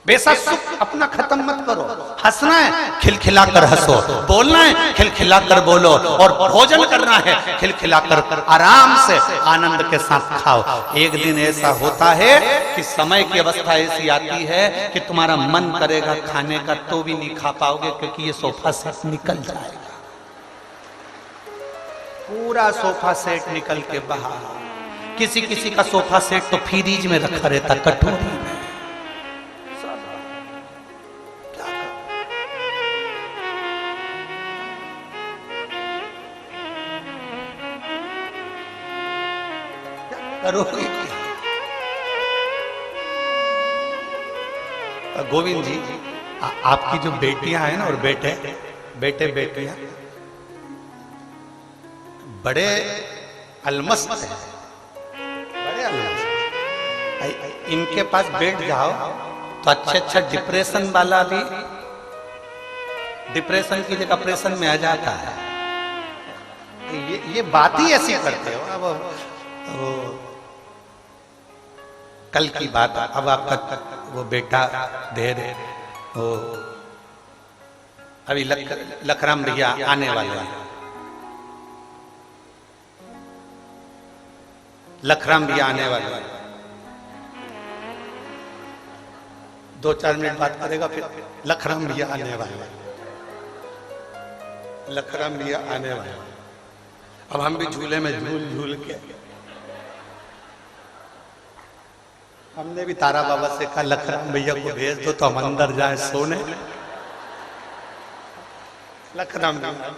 वैसा सुख अपना खत्म मत करो। हंसना है खिलखिलाकर हंसो, बोलना है खिलखिलाकर बोलो, और भोजन करना है खिलखिलाकर आराम से आनंद के साथ खाओ। एक दिन ऐसा होता है कि समय की अवस्था ऐसी आती है कि तुम्हारा मन करेगा खाने का तो भी नहीं खा पाओगे, क्योंकि ये सोफा सेट निकल जाएगा, पूरा सोफा सेट निकल के बाहर। किसी किसी का सोफा सेट तो फ्रीज में रखा रहता, कटोरी में। करोगे क्या? गोविंद जी, आपकी जो बेटियां हैं ना और बेटे बेटियां बड़े अलमस्त हैं, बड़े अलमस्त। इनके पास बैठ जाओ तो अच्छा डिप्रेशन वाला भी डिप्रेशन की जगह ऑपरेशन में आ जाता है। ये बात ही ऐसी करते हो। अब कल की बात, अब आपका वो बेटा देर वो अभी लखराम भैया आने वाले हैं, लखराम भैया आने वाले हैं, 2-4 मिनट बात करेगा, फिर लखराम भैया आने वाले, लखराम भैया आने वाले। अब हम भी झूले में झूल के हमने भी तारा बाबा से कहा लखराम भैया को भेज दो तो हम अंदर जाए सोने। लखराम भैया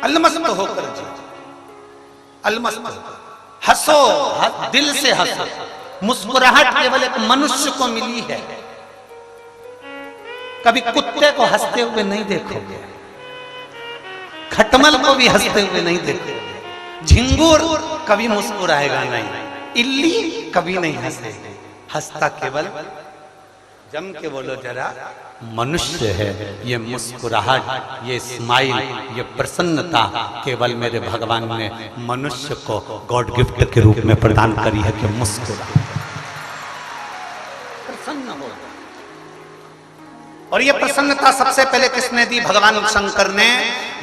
अलमस्त होकर जी, अलमस्त हंसो, दिल से हंसो। मुस्कुराहट केवल एक मनुष्य को मिली है। कभी कुत्ते को हंसते हुए नहीं देखोगे, खटमल को भी हंसते हुए नहीं देखोगे, झिंगुर कभी मुस्कुराएगा नहीं, इल्ली कभी नहीं हंसेगी। हंसता केवल, जम के बोलो जरा, मनुष्य है। ये मुस्कुराहट, ये स्माइल, ये प्रसन्नता केवल मेरे भगवान ने मनुष्य को गॉड गिफ्ट के रूप में प्रदान करी है कि मुस्कुरा, प्रसन्न हो। और ये प्रसन्नता सबसे पहले किसने दी? भगवान शंकर ने।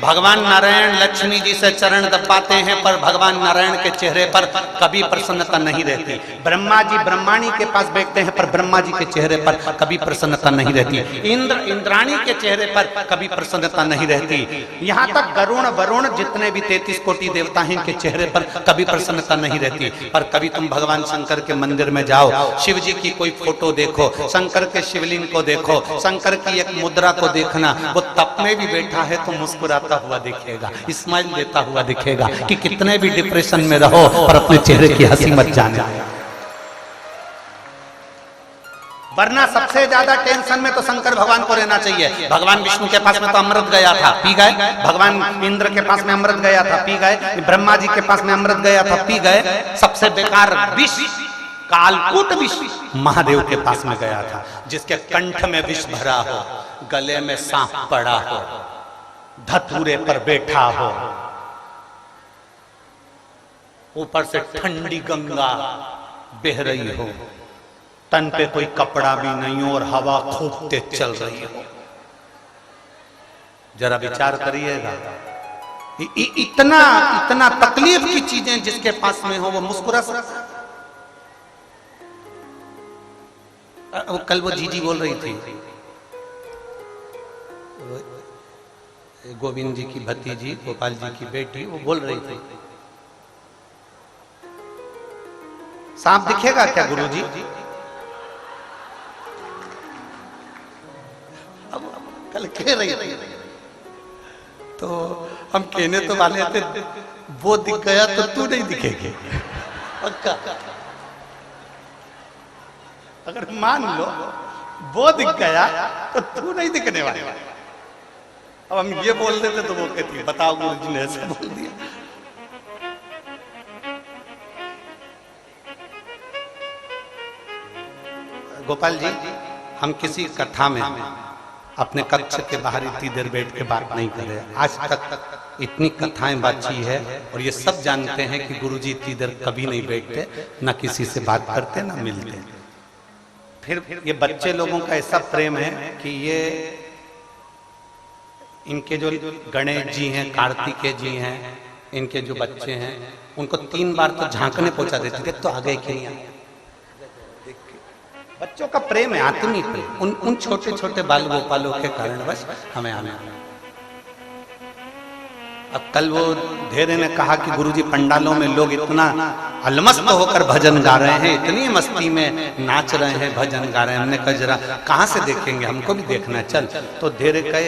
भगवान नारायण लक्ष्मी जी से चरण दबाते हैं, पर भगवान नारायण के चेहरे पर कभी प्रसन्नता नहीं रहती। ब्रह्मा जी ब्रह्माणी के पास बैठते हैं, पर ब्रह्मा जी के चेहरे पर कभी प्रसन्नता नहीं रहती। इंद्र इंद्राणी के चेहरे पर कभी प्रसन्नता नहीं रहती। यहाँ तक गरुण वरुण जितने भी 33 कोटि देवता हैं, इनके चेहरे पर कभी प्रसन्नता नहीं रहती। पर कभी तुम भगवान शंकर के मंदिर में जाओ, शिव जी की कोई फोटो देखो, शंकर के शिवलिंग को देखो, शंकर की एक मुद्रा को देखना, वो तप में भी बैठा है तो मुस्कुराता हुआ दिखेगा, स्माइल देता हुआ दिखेगा कि कितने भी डिप्रेशन में रहो पर अपने चेहरे की हंसी मत जाने। वरना सबसे ज्यादा टेंशन में तो शंकर भगवान को रहना चाहिए। भगवान विष्णु के पास में तो अमृत गया था, पी गए। भगवान इंद्र के पास में अमृत गया था, पी गए। ब्रह्मा जी के पास में अमृत गया था, पी गए। सबसे बेकार विष, कालकूट विष महादेव के पास में गया था, जिसके कंठ में विष भरा हो, गले में सांप पड़ा हो, धतूरे पर बैठा हो, ऊपर से ठंडी गंगा बह रही हो, तन पे कोई कपड़ा भी नहीं हो और हवा खूब तेज चल रही हो। जरा विचार करिएगा, इतना इतना तकलीफ की चीजें जिसके पास में हो वो मुस्कुरा सकता। कल वो जीजी बोल रही थी, गोविंद जी की भतीजी, गोपाल जी की बेटी, वो बोल रही थी, सांप दिखेगा क्या गुरुजी? अब कल कह रही थी, तो हम कहने तो वाले थे, वो दिख गया तो तू नहीं दिखेगी। पक्का, अगर मान लो वो दिख गया तो तू नहीं दिखने वाला। अब हम ये बोल देते तो वो कहती, बताओ गुरुजी ने ऐसे बोल दिया। गोपाल जी, हम किसी कथा में अपने कक्ष के बाहर इतनी देर बैठ के बात नहीं कर रहे। आज तक इतनी कथाएं बाची है और ये सब जानते हैं कि गुरुजी इतनी देर कभी नहीं बैठते, ना किसी से बात करते, ना मिलते। फिर ये बच्चे लोगों का ऐसा प्रेम है कि ये इनके जो गणेश जी हैं, कार्तिकेय जी हैं, इनके जो बच्चे हैं, उनको 3 बार तो झांकने पहुंचा देते थे, तो आ गए कि नहीं आ गए। बच्चों का प्रेम है, आत्मीय प्रेम, उन छोटे छोटे बाल गोपालों के कारणवश हमें आने। अब कल वो धेरे ने कहा कि गुरुजी पंडालों में लोग इतना अलमस्त होकर भजन गा रहे हैं, इतनी मस्ती में नाच रहे हैं, भजन गा रहे हैं। हमने कहा जरा कहाँ से देखेंगे, हमको भी देखना है, चल। तो धेरे कहे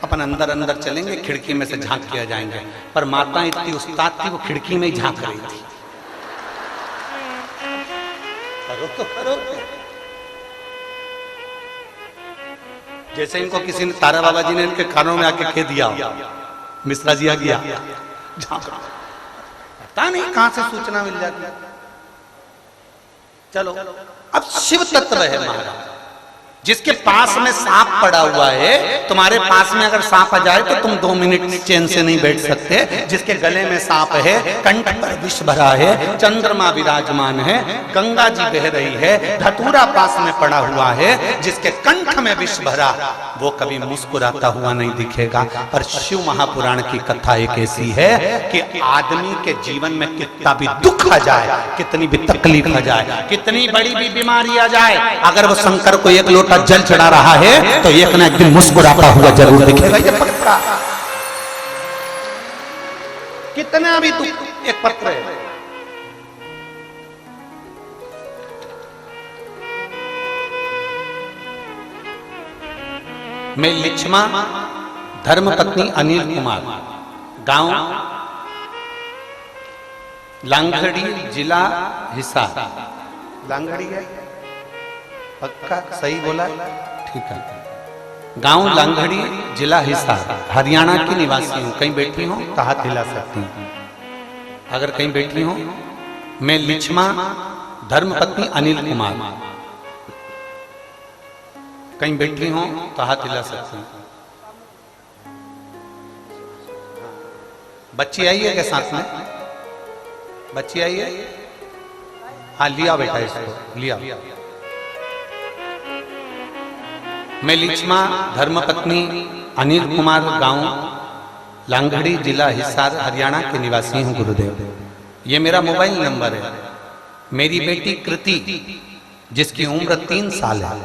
अपन अंदर अंदर चलेंगे, खिड़की में से झांक किया जाएंगे। पर माता इतनी उस्ताद थी, वो खिड़की में ही झांक रही थी। करो तो करो। जैसे इनको किसी ने, तारा बाबा जी ने इनके कानों में आके कह दिया, मिश्रा जी आ गया, पता नहीं कहां से सूचना मिल जाती। चलो, अब शिव तत्व है महाराज, जिसके पास में सांप पड़ा हुआ है। तुम्हारे पास में अगर सांप आ जाए तो तुम 2 मिनट चैन से नहीं बैठ सकते। जिसके गले में सांप है, कंठ पर विष भरा है, चंद्रमा विराजमान है, गंगा जी बह रही है, धतूरा पास में पड़ा हुआ है, जिसके कंठ में विष भरा, वो कभी मुस्कुराता हुआ नहीं दिखेगा। पर शिव महापुराण की कथा एक ऐसी है कि आदमी के जीवन में कितना भी दुख आ जाए, कितनी भी तकलीफ आ जाए, कितनी बड़ी भी बीमारी आ जाए, अगर वो शंकर को एक लोटा जल चढ़ा रहा है तो एक ना एक दिन मुस्कुराता हुआ जरूर दिखेगा। ये पक्का, कितना भी दुख, एक पत्र है। मैं लिच्छमा धर्मपत्नी अनिल कुमार गांव लांगड़ी, जिला हिसार। लांगड़ी है पक्का सही बोला? ठीक है। गांव लांगड़ी, जिला हिसार, हरियाणा की निवासी हूं। कहीं बैठी हूं तो हाथ हिला सकती हूं। अगर कहीं बैठी हूं, मैं लिच्छमा धर्मपत्नी अनिल कुमार। कहीं बैठी हूं तो हाथ हिला सकती हूं। बच्ची आई है क्या साथ में? बच्ची आई है? हाँ लिया बेटा, इसको लिया। मैं लिच्छमा धर्मपत्नी अनिल कुमार, गांव लांगड़ी, जिला हिसार, हरियाणा के निवासी हूं गुरुदेव। ये मेरा मोबाइल नंबर है। मेरी बेटी कृति, जिसकी उम्र 3 साल है।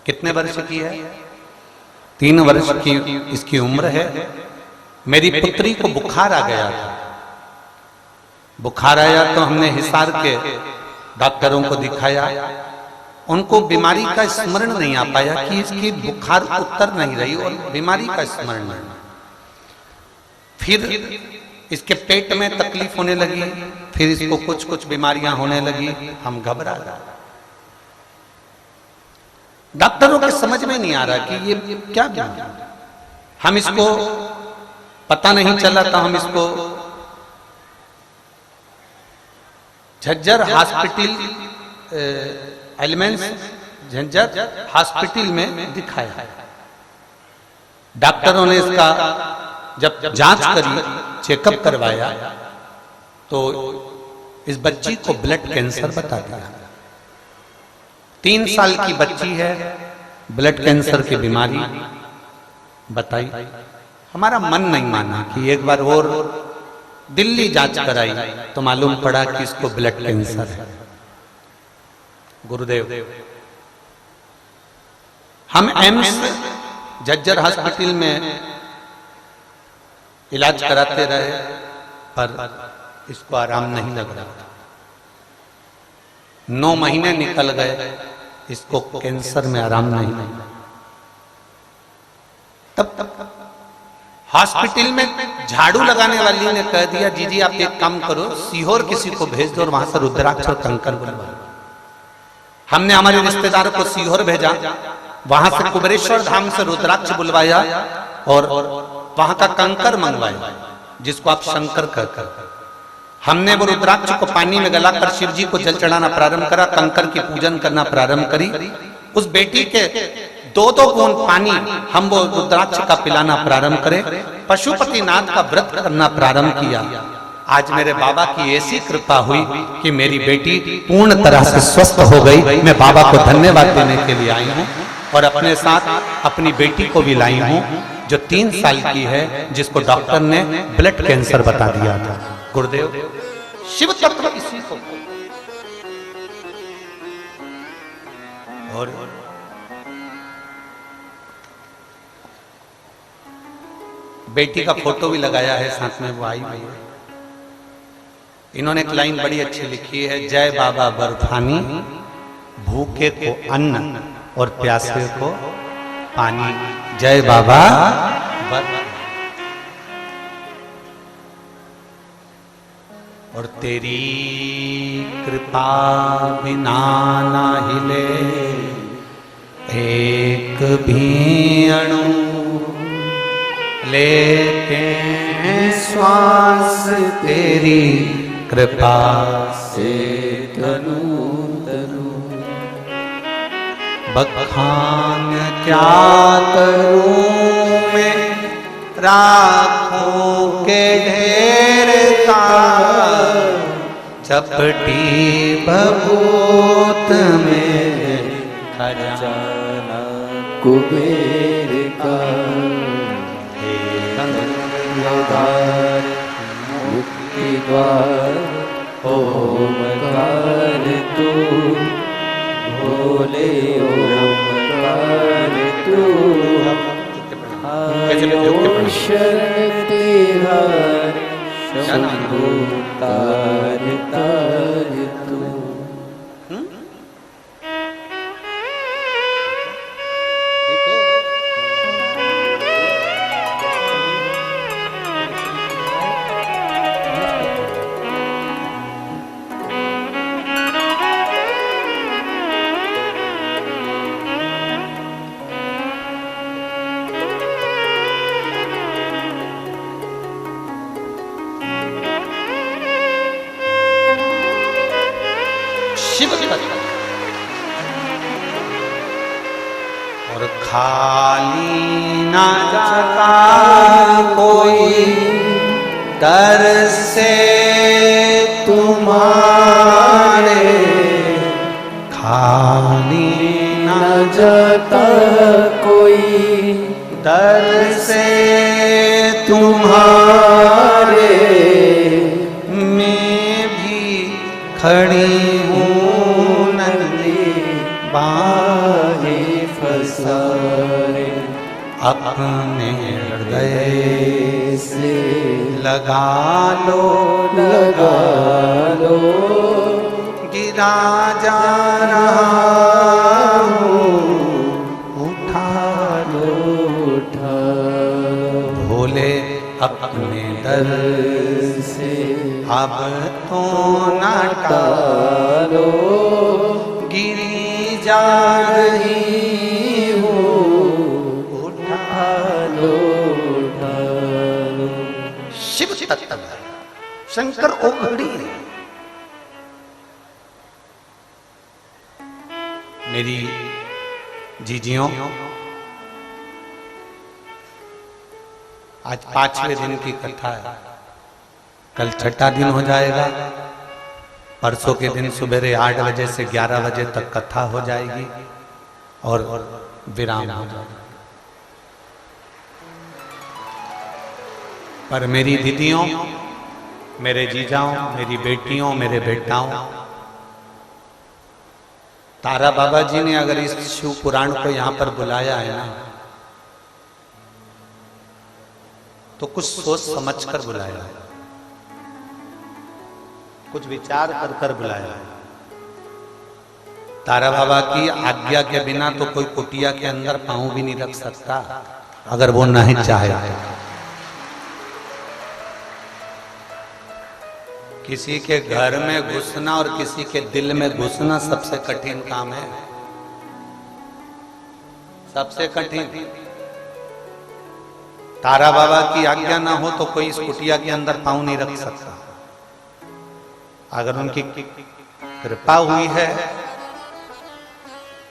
कितने वर्ष की है? 3 वर्ष की इसकी उम्र है। मेरी पुत्री को बुखार आ गया था। बुखार आया तो हमने हिसार के डॉक्टरों को दिखाया। उनको बीमारी का स्मरण नहीं आ पाया कि इसकी बुखार उतर नहीं रही और बीमारी का स्मरण नहीं। फिर इसके पेट में तकलीफ होने लगी, फिर इसको कुछ कुछ बीमारियां होने लगी। हम घबरा गए। डॉक्टरों के समझ में नहीं आ रहा कि ये क्या बीमारी। हम इसको पता नहीं चला था। हम इसको Jhajjar hospital, elements Jhajjar hospital में दिखाया। डॉक्टरों ने इसका जब जांच करी, चेकअप करवाया, तो इस बच्ची को ब्लड कैंसर बता दिया। 3 साल की बच्ची है, ब्लड कैंसर की बीमारी बताई। हमारा मन नहीं माना कि एक बार और दिल्ली जांच कराई तो मालूम पड़ा कि इसको ब्लड कैंसर है। गुरुदेव, हम एम्स झज्जर हॉस्पिटल में इलाज कराते रहे, पर इसको आराम नहीं लग रहा। 9 महीने निकल गए, इसको कैंसर में आराम नहीं लगा। तब हॉस्पिटल में झाड़ू लगाने वाली ने कह दिया, जी आप एक काम करो, सीहोर किसी को भेज दो और वहां से रुद्राक्ष और कंकर बुलवाओ। हमने हमारे रिश्तेदार को सीहोर भेजा, वहां से कुबेरेश्वर धाम से रुद्राक्ष बुलवाया और वहां का कंकर मंगवाया, जिसको आप शंकर कहकर। हमने वो रुद्राक्ष को पानी में गलाकर शिव जी को जल चढ़ाना प्रारंभ करा, कंकर की पूजन करना प्रारंभ करी। उस बेटी के 2-2 बूंद पानी हम वो रुद्राक्ष का पिलाना प्रारंभ करें, पशुपतिनाथ का व्रत करना प्रारंभ किया। आज मेरे बाबा की ऐसी कृपा हुई कि मेरी बेटी पूर्ण तरह से स्वस्थ हो गई। मैं बाबा को धन्यवाद देने के लिए आई हूँ और अपने साथ अपनी बेटी को भी लाई हूँ, जो 3 साल की है, जिसको डॉक्टर ने ब्लड कैंसर बता दिया था। गुरुदेव, शिव तत्व इसी को। और बेटी का फोटो भी लगाया है साथ में, वो आई हुई है। इन्होंने एक लाइन बड़ी अच्छी लिखी है, जय बाबा बर्फानी, भूखे को अन्न और प्यासे को पानी। जय बाबा बर्फानी। और तेरी कृपा बिना ना हिले एक भी अणु, लेके श्वास तेरी कृपा से तनु तनु। बखान क्या करूं मैं राखों के ढेर का, चपटी बबूत में खजाना कुबेर का। द्वार मुक्ति द्वार ओमकार तू, भोले ओमकार तू। आयो शरण तेरा शंभु तार तार तू। शिव तत्व। और खाली ना जाता कोई दर से तुम्हारे, खाली ना जाता कोई दर से तुम्हारे, मैं भी खड़ी हूँ नंदी बाहे फसारे, अपने हृदय से लगा लो लगा लो, गिरा जा रहा हूँ उठा लो, उठा लो, भोले अपने दर से अब तो ना टालो, गिरी जा रही हूँ उठा लो, उठा लो। शिव तत्व शंकर ओघड़ी है। मेरी जीजियों, आज 5वें दिन की कथा है, कल छठा दिन हो जाएगा। परसों के दिन सुबह 8 बजे से 11 बजे तक कथा हो जाएगी और विराम हो जाएगा। पर मेरी दीदियों, मेरे जीजाओं, मेरी बेटियों, मेरे बेटाओं, तारा बाबा जी ने अगर इस शिव पुराण को यहां पर बुलाया है ना, तो कुछ सोच समझ कर बुलाया है, कुछ विचार कर कर बुलाया है। तारा बाबा की आज्ञा के बिना तो कोई कुटिया के अंदर पांव भी नहीं रख सकता, अगर वो नहीं चाहे। किसी के घर में घुसना और किसी के दिल में घुसना सबसे कठिन काम है, सबसे कठिन। तारा बाबा की आज्ञा ना हो तो कोई इस कुटिया के अंदर पांव नहीं रख सकता। अगर उनकी कृपा हुई है,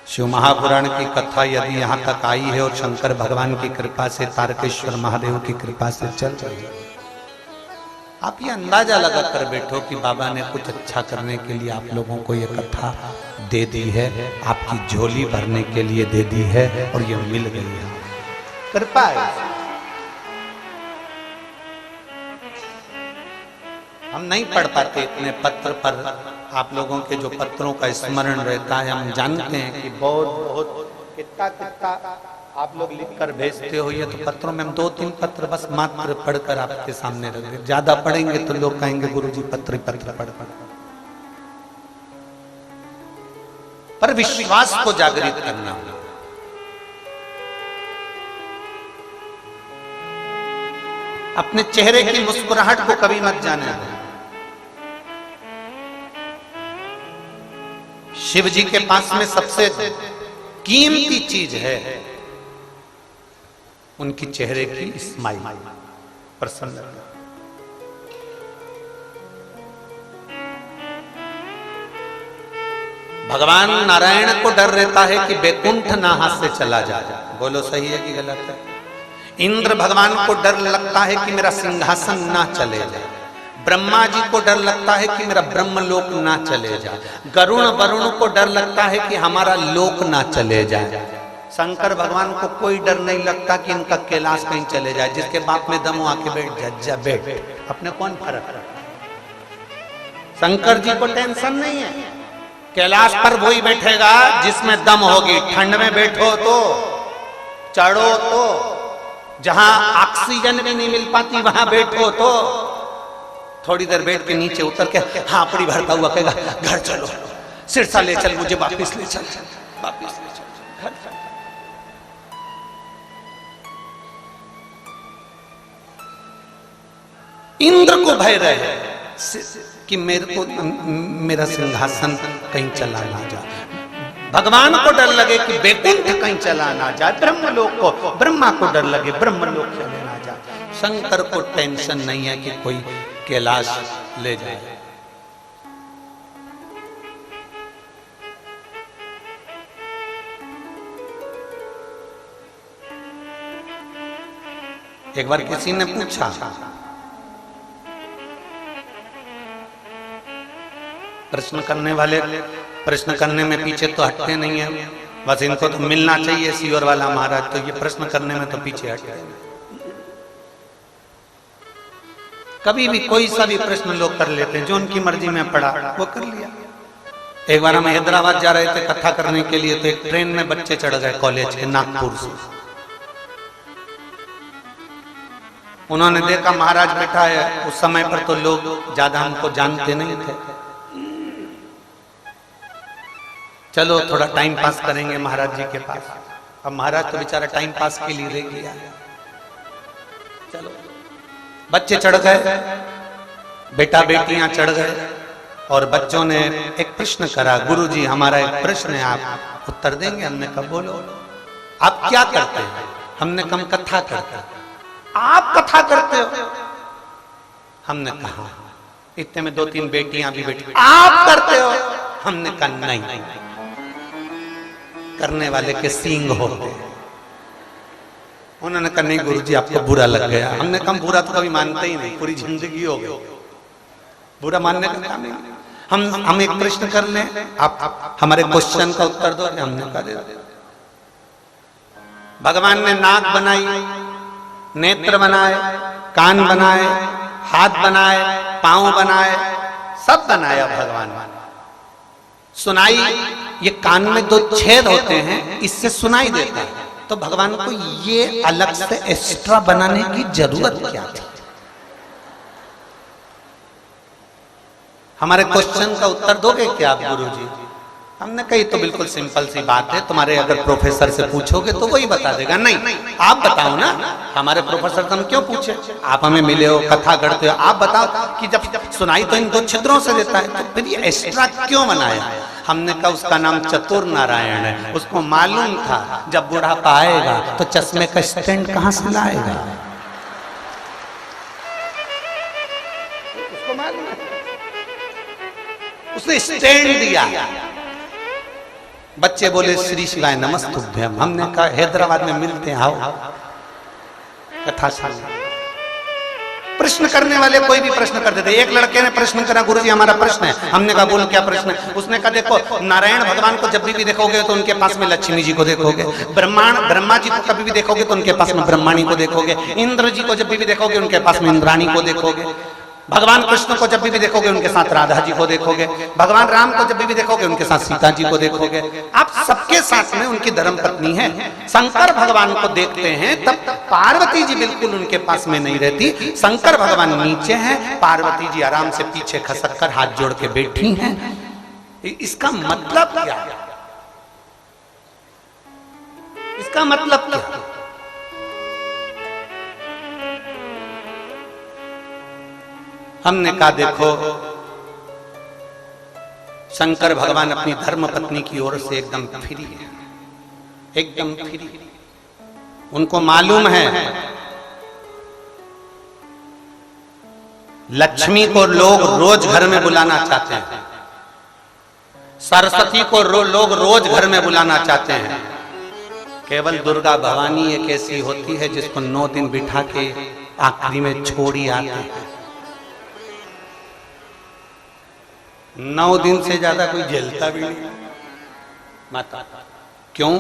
शिव महापुराण की कथा यदि यहां तक आई है और शंकर भगवान की कृपा से, तारकेश्वर महादेव की कृपा से चल रही है, आप ये अंदाजा लगा कर बैठो कि बाबा ने कुछ अच्छा करने के लिए आप लोगों को ये कथा दे दी है, आपकी झोली भरने के लिए दे दी है और ये मिल गई है, कृपा है। हम नहीं पढ़ पाते इतने पत्र, पर आप लोगों के जो पत्रों का स्मरण रहता है, हम जानते हैं कि बहुत बहुत कितना कितना आप लोग लिख कर भेजते हो। ये तो पत्रों में हम 2-3 पत्र बस मात्र पढ़कर आपके सामने रख दे। ज्यादा पढ़ेंगे तो लोग कहेंगे गुरुजी पत्र पत्र पढ़। पर विश्वास को जागृत करना, अपने चेहरे की मुस्कुराहट को कभी मत जाने दो। शिव जी के पास में सबसे कीमती चीज है उनकी चेहरे की स्माइल, प्रसन्नता। भगवान नारायण को डर रहता है कि बैकुंठ ना हाथ से चला जाए। बोलो सही है कि गलत है? इंद्र भगवान को डर लगता है कि मेरा सिंहासन ना चले जाए। ब्रह्मा जी को डर लगता है कि मेरा ब्रह्मलोक ना चले जाए। गरुण वरुण को डर लगता है कि हमारा लोक ना चले जाए। शंकर भगवान को कोई डर नहीं लगता कि इनका कैलाश कहीं चले जाए। जिसके बाप में दम हो आके बैठ जा बैठ, अपने कौन फर्क है? शंकर जी को टेंशन नहीं है, कैलाश पर वही बैठेगा जिसमें दम होगी। ठंड में बैठो तो, चढ़ो तो, जहां ऑक्सीजन भी नहीं मिल पाती वहां बैठो तो, थोड़ी देर बैठ के नीचे उतर के हापड़ी भरता हुआ कहेगा घर चलो, सिरसा ले चल, मुझे वापिस ले चल, वापिस ले चल, घर चल। इंद्र को भय रहे कि मेरे को मेरा सिंहासन कहीं चला ना जाए। भगवान को डर लगे कि बैकुंठ कहीं चला ना जाए। ब्रह्मलोक को, ब्रह्मा को डर लगे ब्रह्मलोक चले ना जाए। शंकर को टेंशन नहीं है कि कोई कैलाश ले जाए। एक बार किसी ने पूछा, प्रश्न करने वाले प्रश्न करने में पीछे तो हटते नहीं है, बस इनको तो मिलना चाहिए सीवर वाला महाराज, तो ये प्रश्न करने में तो पीछे हटते हैं। कभी भी कोई सा भी प्रश्न लोग कर लेते हैं, जो उनकी मर्जी में पड़ा वो कर लिया। एक बार हम हैदराबाद जा रहे थे कथा करने के लिए, तो एक ट्रेन में बच्चे चढ़ गए कॉलेज के नागपुर से। उन्होंने देखा महाराज बैठा है, उस समय पर तो लोग ज्यादा हमको जानते नहीं थे, चलो थोड़ा टाइम पास करेंगे महाराज जी के पास। अब महाराज तो बेचारा टाइम पास के लिए रह गया, चलो बच्चे चढ़ गए, बेटा बेटियां चढ़ गए, और बच्चों ने एक प्रश्न करा, गुरुजी हमारा एक प्रश्न है, आप उत्तर देंगे? हमने कहा बोलो। आप क्या करते हैं? हमने कहा कथा करते हैं। आप कथा करते हो? हमने कहा। इतने में 2-3 बेटियां भी बैठी, आप करते हो? हमने कहा नहीं, करने वाले के सींग होते हैं। उन्होंने कहा नहीं गुरुजी आपको बुरा लग गया। हमने कहा बुरा तो कभी मानते ही नहीं, पूरी जिंदगी हो गई, बुरा मानने का काम नहीं। हम एक प्रश्न कर लें, आप हमारे क्वेश्चन का उत्तर दो। हमने कहा दे दो। भगवान ने नाक बनाई, नेत्र बनाए, कान बनाए, हाथ बनाए, पांव बनाए, सब बनाया भगवान। सुनाई, ये कान में 2 छेद होते हैं, इससे सुनाई देता है। तो भगवान को ये अलग से एक्स्ट्रा बनाने की जरूरत क्या थी? हमारे क्वेश्चन का उत्तर दोगे क्या आप गुरुजी? हमने कही तो बिल्कुल सिंपल सी बात है, तुम्हारे अगर प्रोफेसर से पूछोगे तो वही बता देगा। नहीं, आप बताओ ना, हमारे प्रोफेसर से हम क्यों पूछे? आप हमें मिले हो, कथा करते हो, आप बताओ कि जब सुनाई तो इन 2 छिद्रों से देता है, तो फिर ये एक्स्ट्रा क्यों बनाया? हमने कहा उसका नाम चतुर नारायण है। उसको मालूम था जब बुढ़ापा आएगा तो चश्मे का स्टैंड कहां से लाएगा, उसको मालूम है, उसने स्टैंड दिया। बच्चे बोले श्री शिवाय नमस्तुभ्यम। हमने कहा हैदराबाद में मिलते हैं, आओ कथा सुनो। प्रश्न करने वाले कोई भी प्रश्न कर देते। एक लड़के ने प्रश्न करा, गुरुजी हमारा प्रश्न है। हमने कहा बोलो क्या प्रश्न है? उसने कहा देखो, नारायण भगवान को जब भी देखोगे तो उनके पास में लक्ष्मी जी को देखोगे, ब्रह्मा जी को कभी भी देखोगे तो उनके पास में ब्रह्माणी को देखोगे, इंद्र जी को जब भी देखोगे उनके पास में इंद्राणी को देखोगे, भगवान कृष्ण को जब भी देखोगे उनके साथ राधा जी को देखोगे, भगवान राम को जब भी देखोगे उनके साथ सीता जी को देखोगे। आप सबके साथ में उनकी धर्म पत्नी है। शंकर भगवान को देखते हैं तब पार्वती जी बिल्कुल उनके पास में नहीं रहती। शंकर भगवान नीचे हैं, पार्वती जी आराम से पीछे खसक कर हाथ जोड़ के बैठी हैं। इसका मतलब क्या है? इसका मतलब क्या? हमने कहा देखो, शंकर भगवान अपनी धर्म पत्नी की ओर से एकदम फ्री है, एकदम फ्री। उनको मालूम है लक्ष्मी को लोग रोज घर में बुलाना चाहते हैं, सरस्वती को लोग रोज घर में बुलाना चाहते हैं। केवल दुर्गा भवानी एक ऐसी होती है जिसको 9 दिन बिठा के आखिरी में छोड़ी आते हैं। 9 दिन से ज्यादा कोई झेलता भी नहीं माता। क्यों?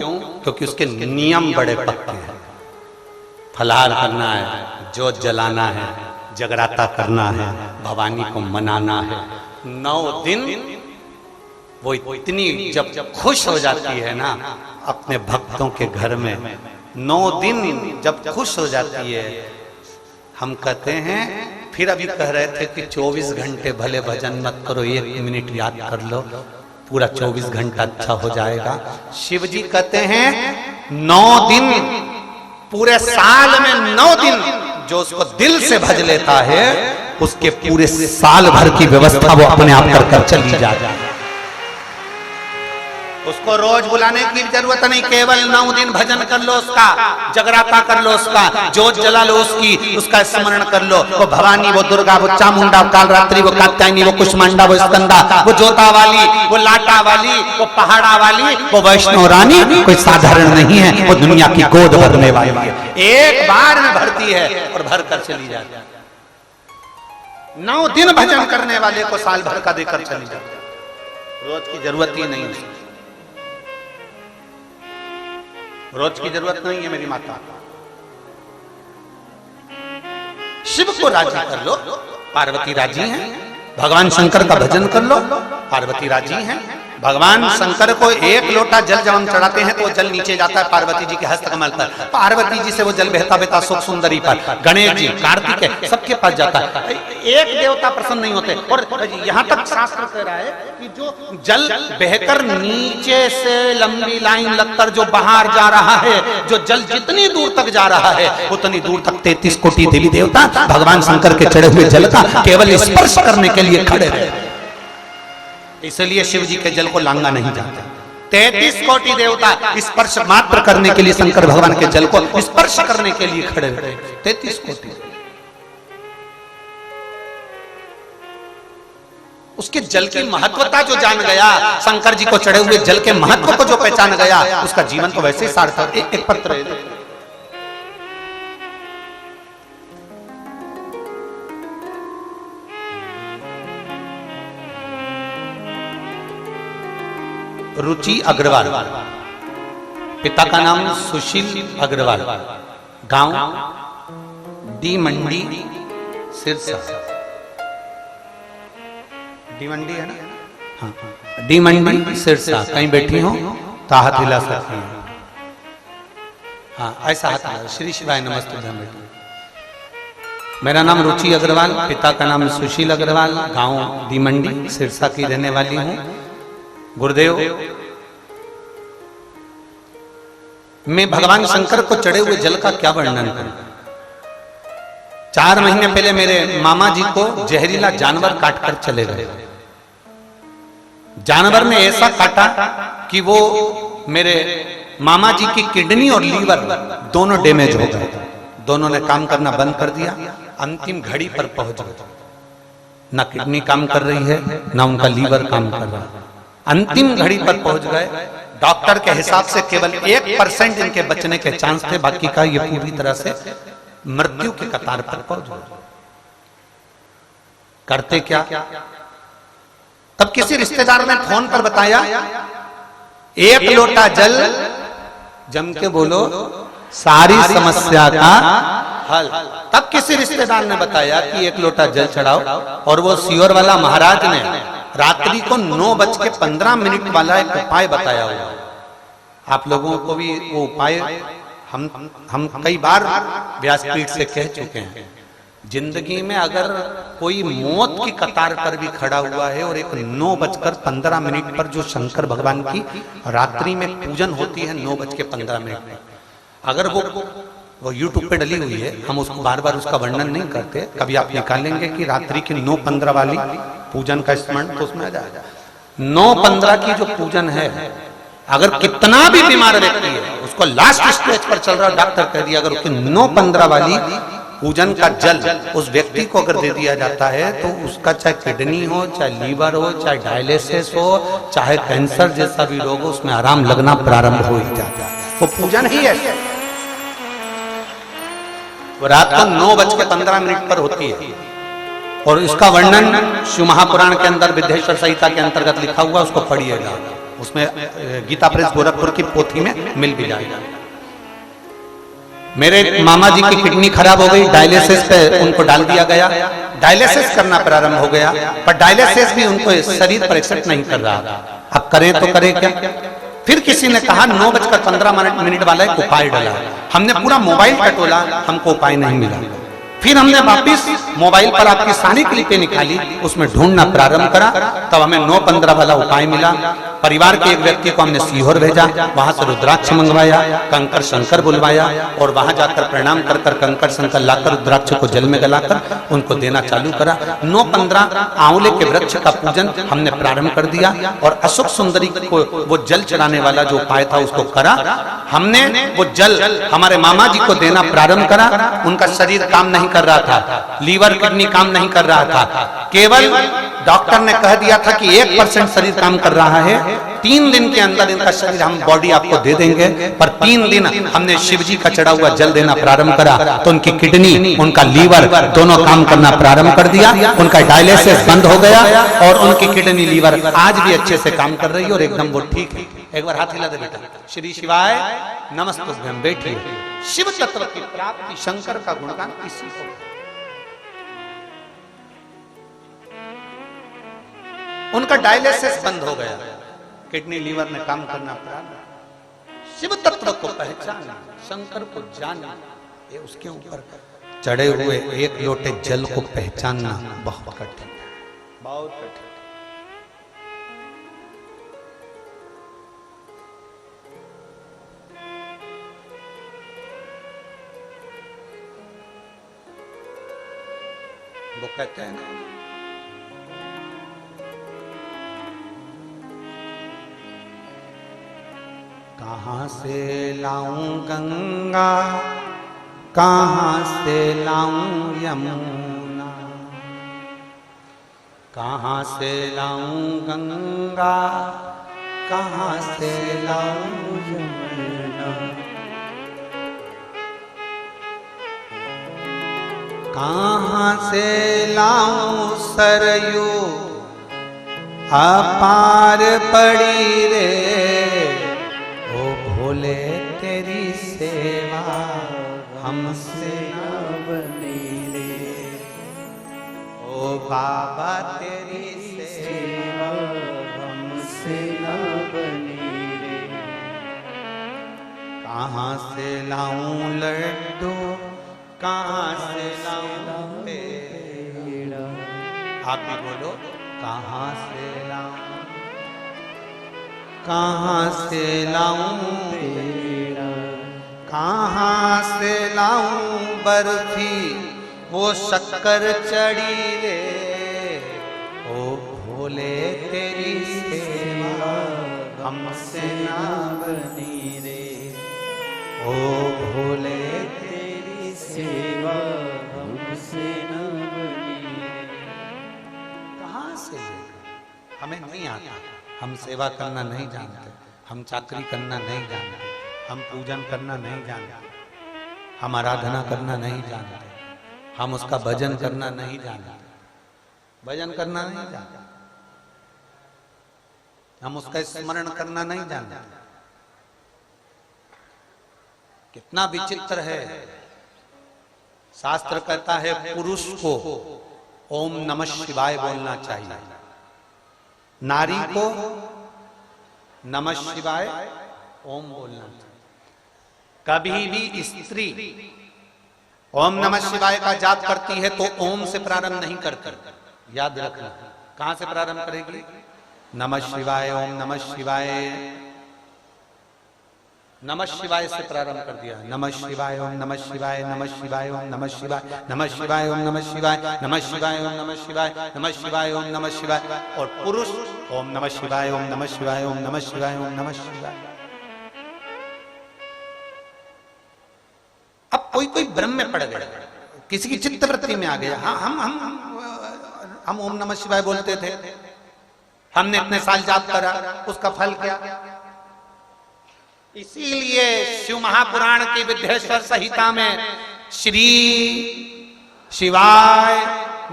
क्योंकि उसके नियम बड़े पक्के हैं। फलाहार करना है, जोत जलाना है, जगराता करना है, भवानी को मनाना है। 9 दिन वो इतनी जब खुश हो जाती है ना अपने भक्तों के घर में, 9 दिन जब खुश हो जाती है, हम कहते हैं, फिर अभी कह रहे थे कि 24 घंटे भले भजन मत करो, 1 मिनट याद कर लो, पूरा 24 घंटा अच्छा हो जाएगा। शिव जी कहते हैं 9 दिन, पूरे साल में 9 दिन जो उसको दिल से भज लेता है, उसके पूरे साल भर की व्यवस्था वो अपने आप कर चली जाए। उसको रोज बुलाने की जरूरत नहीं, केवल 9 दिन भजन कर लो उसका, जगराता कर लो उसका, जोत जला लो उसकी, उसका स्मरण कर लो। वो भवानी, वो दुर्गा, वो चामुंडा, वो कालरात्रि, वो कात्यायनी, वो कुष्मांडा, वो स्कंदा, वो जोता वाली, वो लाटा वाली, वो पहाड़ा वाली, वो वैष्णो रानी कोई साधारण नहीं है, वो दुनिया की गोद भरने वाली है। एक बार में भरती है और भर कर चली जाती है। 9 दिन भजन करने वाले को साल भर का देकर चली जाती है। रोज की जरूरत ही नहीं है, रोज की जरूरत नहीं है मेरी माता। शिव को राजी कर लो, पार्वती राजी हैं। भगवान शंकर का भजन कर लो, पार्वती राजी हैं। भगवान शंकर को 1 लोटा जल जब हम चढ़ाते हैं तो वो जल नीचे जाता है पार्वती जी के हस्तकमल पर, पार्वती जी से वो जल बहता बहता सुख सुंदरी पर, गणेश जी, कार्तिक है, सबके पास जाता है। एक देवता प्रसन्न नहीं होते। और यहाँ तक शास्त्र कह रहा है कि जो जल बहकर नीचे से लंबी लाइन लगकर जो बाहर जा रहा है, जो जल जितनी दूर तक जा रहा है उतनी दूर तक 33 कोटि देवी देवता भगवान शंकर के चढ़े हुए जल का केवल स्पर्श करने के लिए खड़े रहे। इसलिए शिव जी के जल को लांगा नहीं जाता। 33 कोटि देवता स्पर्श मात्र करने के लिए शंकर भगवान के जल को स्पर्श करने के लिए खड़े रहे। 33 कोटि। उसके जल की महत्वता जो जान गया, शंकर जी को चढ़े हुए जल के महत्व को जो पहचान गया, उसका जीवन तो वैसे ही सार्थक। एक पत्र रुचि अग्रवाल, पिता का नाम सुशील अग्रवाल, गांव डी मंडी सिरसा। डी मंडी है ना? हाँ, डी मंडी सिरसा। कहीं बैठी हो तो हाथ हिला सकती हैं। हाँ, ऐसा हाथ हिला। श्री शिवाय नमस्ते। जहाँ बैठी। मेरा नाम रुचि अग्रवाल, पिता का नाम सुशील अग्रवाल, गांव डी मंडी सिरसा की रहने वाली हूँ। गुरुदेव, मैं भगवान शंकर को चढ़े हुए जल का क्या वर्णन करूं। 4 महीने पहले मेरे मामा जी को जहरीला जानवर काटकर चले गए। जानवर ने ऐसा काटा कि वो मेरे मामा जी की किडनी और लीवर दोनों डैमेज हो गए। दोनों ने काम करना बंद कर दिया। अंतिम घड़ी पर पहुंच गए। ना किडनी काम कर रही है, ना उनका लीवर काम कर रहा है। अंतिम घड़ी पर पहुंच गए। डॉक्टर के हिसाब से केवल 1% इनके बचने के चांस थे, बाकी का ये पूरी तरह से मृत्यु के कतार पर पहुंच गए। करते क्या? तब किसी रिश्तेदार ने फोन पर बताया, 1 लोटा जल, जम के बोलो, सारी समस्या का हल। तब किसी रिश्तेदार ने बताया कि 1 लोटा जल चढ़ाओ, और वो सियोर वाला महाराज ने रात्रि को 9:15 वाला एक उपाय बताया हुआ। आप लोगों को भी वो उपाय हम कई बार व्यासपीठ से कह चुके हैं। जिंदगी में अगर कोई मौत की कतार पर भी खड़ा हुआ है और एक 9:15 पर जो शंकर भगवान की रात्रि में पूजन होती है 9:15 पर, अगर वो YouTube पे डली हुई है, हम उसको बार बार उसका वर्णन नहीं करते। कभी आप निकालेंगे कि रात्रि की 9:15 वाली पूजन का स्मरण, तो उसमें आ जाएगा। 9:15 की जो पूजन है, अगर कितना भी बीमार व्यक्ति है, उसको लास्ट स्टेज पर चल रहा, डॉक्टर कह दिया, अगर उसकी 9:15 वाली पूजन का जल उस व्यक्ति को अगर दे दिया जाता है, तो उसका चाहे किडनी हो, चाहे लीवर हो, चाहे डायलिसिस हो, चाहे कैंसर जैसा भी रोग हो, उसमें आराम लगना प्रारंभ हो ही जाता है। वो पूजन ही है। वो रात को 9:15 पर होती है। और इसका वर्णन शिव महापुराण के अंदर विद्येश्वर संहिता के अंतर्गत लिखा हुआ, उसको पढ़िएगा। उसमें गीता प्रेस गोरखपुर की पोथी में मिल भी जाएगा। मेरे मामा जी की किडनी खराब हो गई, डायलिसिस पे उनको डाल दिया गया। डायलिसिस करना प्रारंभ हो गया, पर डायलिसिस भी उनको शरीर पर एक्सेप्ट नहीं कर रहा। अब करें तो करें क्या? फिर किसी ने कहा 9:15 वाला एक उपाय डाला। हमने पूरा मोबाइल टटोला, हमको उपाय नहीं मिला। फिर हमने वापिस मोबाइल पर आपकी सारी क्लिपें निकाली, उसमें ढूंढना प्रारंभ करा, तब हमें 9-15 वाला उपाय मिला। परिवार के एक व्यक्ति को हमने सीहोर भेजा, वहां से रुद्राक्ष मंगवाया, कंकर शंकर बुलवाया और वहां जाकर प्रणाम कर कर कंकर शंकर लाकर रुद्राक्ष को जल में गलाकर उनको देना चालू करा। 9-15 आंवले के वृक्ष का पूजन हमने प्रारंभ कर दिया और अशोक सुंदरी को वो जल चढ़ाने वाला जो उपाय था उसको करा। हमने वो जल हमारे मामा जी को देना प्रारंभ करा। उनका शरीर काम नहीं कर रहा था, लीवर किडनी काम नहीं कर रहा था, केवल डॉक्टर ने कह दिया था कि 1% शरीर काम कर रहा है, 3 दिन के अंदर इनका शरीर हम बॉडी आपको दे देंगे। पर 3 दिन हमने शिव जी का चढ़ा हुआ जल देना प्रारंभ करा तो उनकी किडनी, उनका लीवर दोनों काम करना प्रारंभ कर दिया, उनका डायलिसिस बंद हो गया और उनकी किडनी लीवर आज भी अच्छे से काम कर रही है और एकदम वो ठीक है। एक बार हाथ हिला दे बेटा। श्री शिवाय नमस्तुभ्यं। बैठिए। शिव तत्व की प्राप्ति, शंकर का गुणगान इसी को। उनका डायलिसिस बंद हो गया, किडनी लीवर ने काम करना प्रारंभ। शिव तत्व को पहचाना, शंकर को जानना, ये उसके ऊपर चढ़े हुए एक लोटे जल को पहचानना बहुत कठिन है, बहुत कठिन। वो कहते हैं ना, कहां से लाऊं गंगा, कहां से लाऊं यमुना, कहां से लाऊं गंगा, कहां से लाऊं यमुना, कहां से लाऊं सरयू अपार पड़ी रे, ओ भोले तेरी सेवा हमसे न बनी रे, ओ बाबा तेरी सेवा हमसे न बनी रे, कहां से लाऊं लड्डू, कहां से लाऊं पेड़ा, आप भी बोलो, कहां से लाऊं, कहां से लाऊं पेड़ा, कहां से लाऊं बर्फी, वो शक्कर चढ़ी रे, ओ भोले तेरी सेवा हमसे ना बनी रे, ओ भोले सेवा हमसे न बनी। कहां से? हमें नहीं आता, हम सेवा करना नहीं जानते, हम चाकरी करना नहीं जानते, हम पूजन करना नहीं जानते, हम आराधना करना नहीं जानते, हम उसका भजन करना नहीं जानते, भजन करना नहीं जानते, हम उसका स्मरण करना नहीं जानते। कितना विचित्र है। शास्त्र कहता है पुरुष को ओम नमः शिवाय बोलना चाहिए, नारी को नमः शिवाय ओम बोलना चाहिए। कभी भी स्त्री ओम नमः शिवाय का जाप करती है तो ओम से प्रारंभ नहीं करती, याद रखना। कहां से प्रारंभ करेगी? नमः शिवाय, ओम नमः शिवाय, नमः शिवाय से प्रारंभ कर दिया। नमः शिवाय, ओम नमः शिवाय, नमः शिवाय, ओम नमः शिवाय, नमः शिवाय, ओम नमः शिवाय, नमः शिवाय, ओम नमः शिवाय, नमः शिवाय, ओम नमः शिवाय। और पुरुष ओम नमः शिवाय, ओम नमः शिवाय, ओम नमः शिवाय, ओम नमः शिवाय। अब कोई कोई भ्रम में पड़ गया, किसी की चित्तवृत्ति में आ गया, हाँ हम ओम नमः शिवाय बोलते थे, हमने इतने साल जाप करा, उसका फल क्या? इसीलिए शिव महापुराण की विद्येश्वर संहिता में श्री शिवाय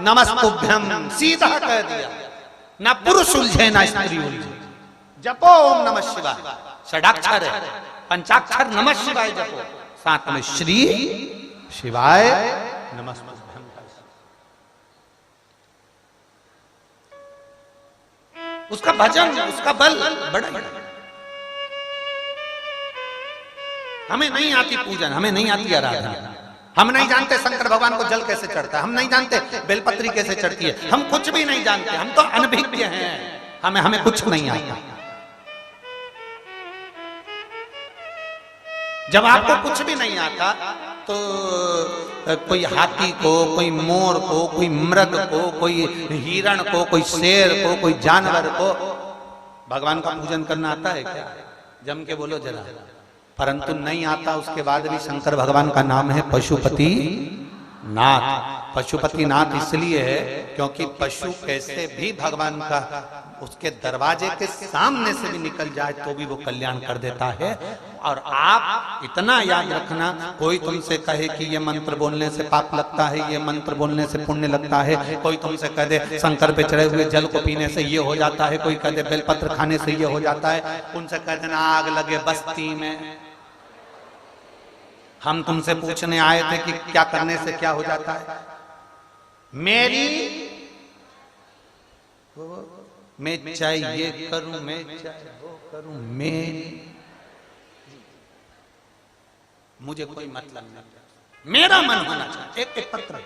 नमस्तुभ्यं सीधा कह दिया, ना पुरुष उलझे ना स्त्री उलझे। जपो ओम नमः शिवाय, षडाक्षर है, पंचाक्षर नमः शिवाय जपो, साथ में श्री शिवाय नमस्तुभ्यं। उसका भजन, उसका बल बड़ा। हमें नहीं आती पूजन, हमें नहीं आती आराधना, हम नहीं जानते शंकर भगवान को जल कैसे चढ़ता है, हम नहीं जानते बेलपत्री कैसे चढ़ती है, हम कुछ भी नहीं जानते, हम तो अनभिज्ञ हैं, हमें कुछ नहीं आता। जब आपको कुछ भी नहीं आता तो कोई हाथी को, कोई मोर को, कोई मृग को, कोई हिरण को, कोई शेर को, कोई जानवर को भगवान का पूजन करना आता है क्या? जम के बोलो जरा। परंतु नहीं आता, उसके बाद भी शंकर भगवान का नाम है पशुपति नाथ। पशुपति नाथ इसलिए है क्योंकि पशु कैसे भी भगवान का उसके दरवाजे के सामने से भी निकल जाए तो भी वो कल्याण कर देता है। और आप इतना याद रखना, कोई तुमसे कहे कि ये मंत्र बोलने से पाप लगता है, ये मंत्र बोलने से पुण्य लगता है, कोई तुमसे कह दे शंकर पे चढ़े हुए जल को पीने से ये हो जाता है, कोई कह दे बेलपत्र खाने से ये हो जाता है, उनसे कह देना आग लगे बस्ती में। हम तुमसे पूछने आए थे कि क्या करने से क्या हो जाता है। मैं चाहे ये करूं, मैं चाहे वो करूं, मुझे कोई मतलब नहीं, मेरा मन होना चाहिए। एक पत्र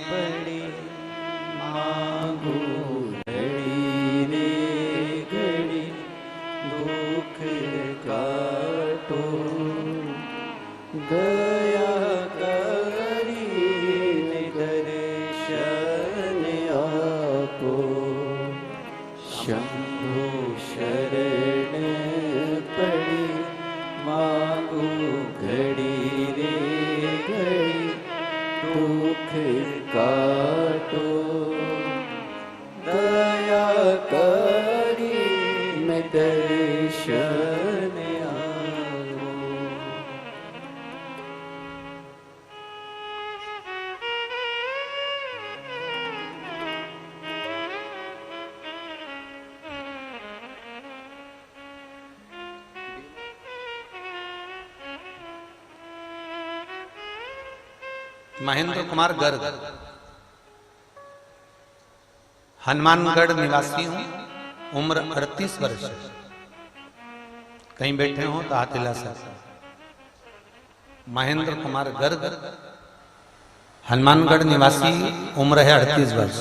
पड़ी मांगू घड़ी रे घड़ी, दुख काटो दया करी दर्शन आपो। शंभु शरण पड़ी मांगू घड़ी रे घड़ी, दुख काटो दया करी मैं दर्शन आओ। महेंद्र कुमार गर्ग, हनुमानगढ़ निवासी हूं, उम्र 38 वर्ष। कहीं बैठे हो तो हाथ हिला सकते। महेंद्र कुमार गर्ग, हनुमानगढ़ निवासी, उम्र है 38 वर्ष।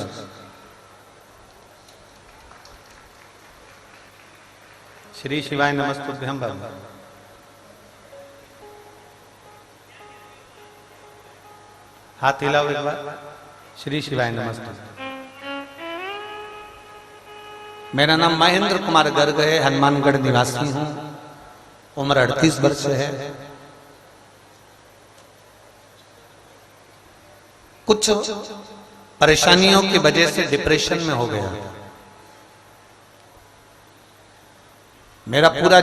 श्री शिवाय नमस्तुभ्यं बाबा। हाथ हिलाओ एक बार। श्री शिवाय नमस्ते। मेरा नाम महेंद्र कुमार गर्ग है, हनुमानगढ़ निवासी हूं, उम्र 38 वर्ष है। कुछ परेशानियों की वजह से डिप्रेशन में हो गया। मेरा पूरा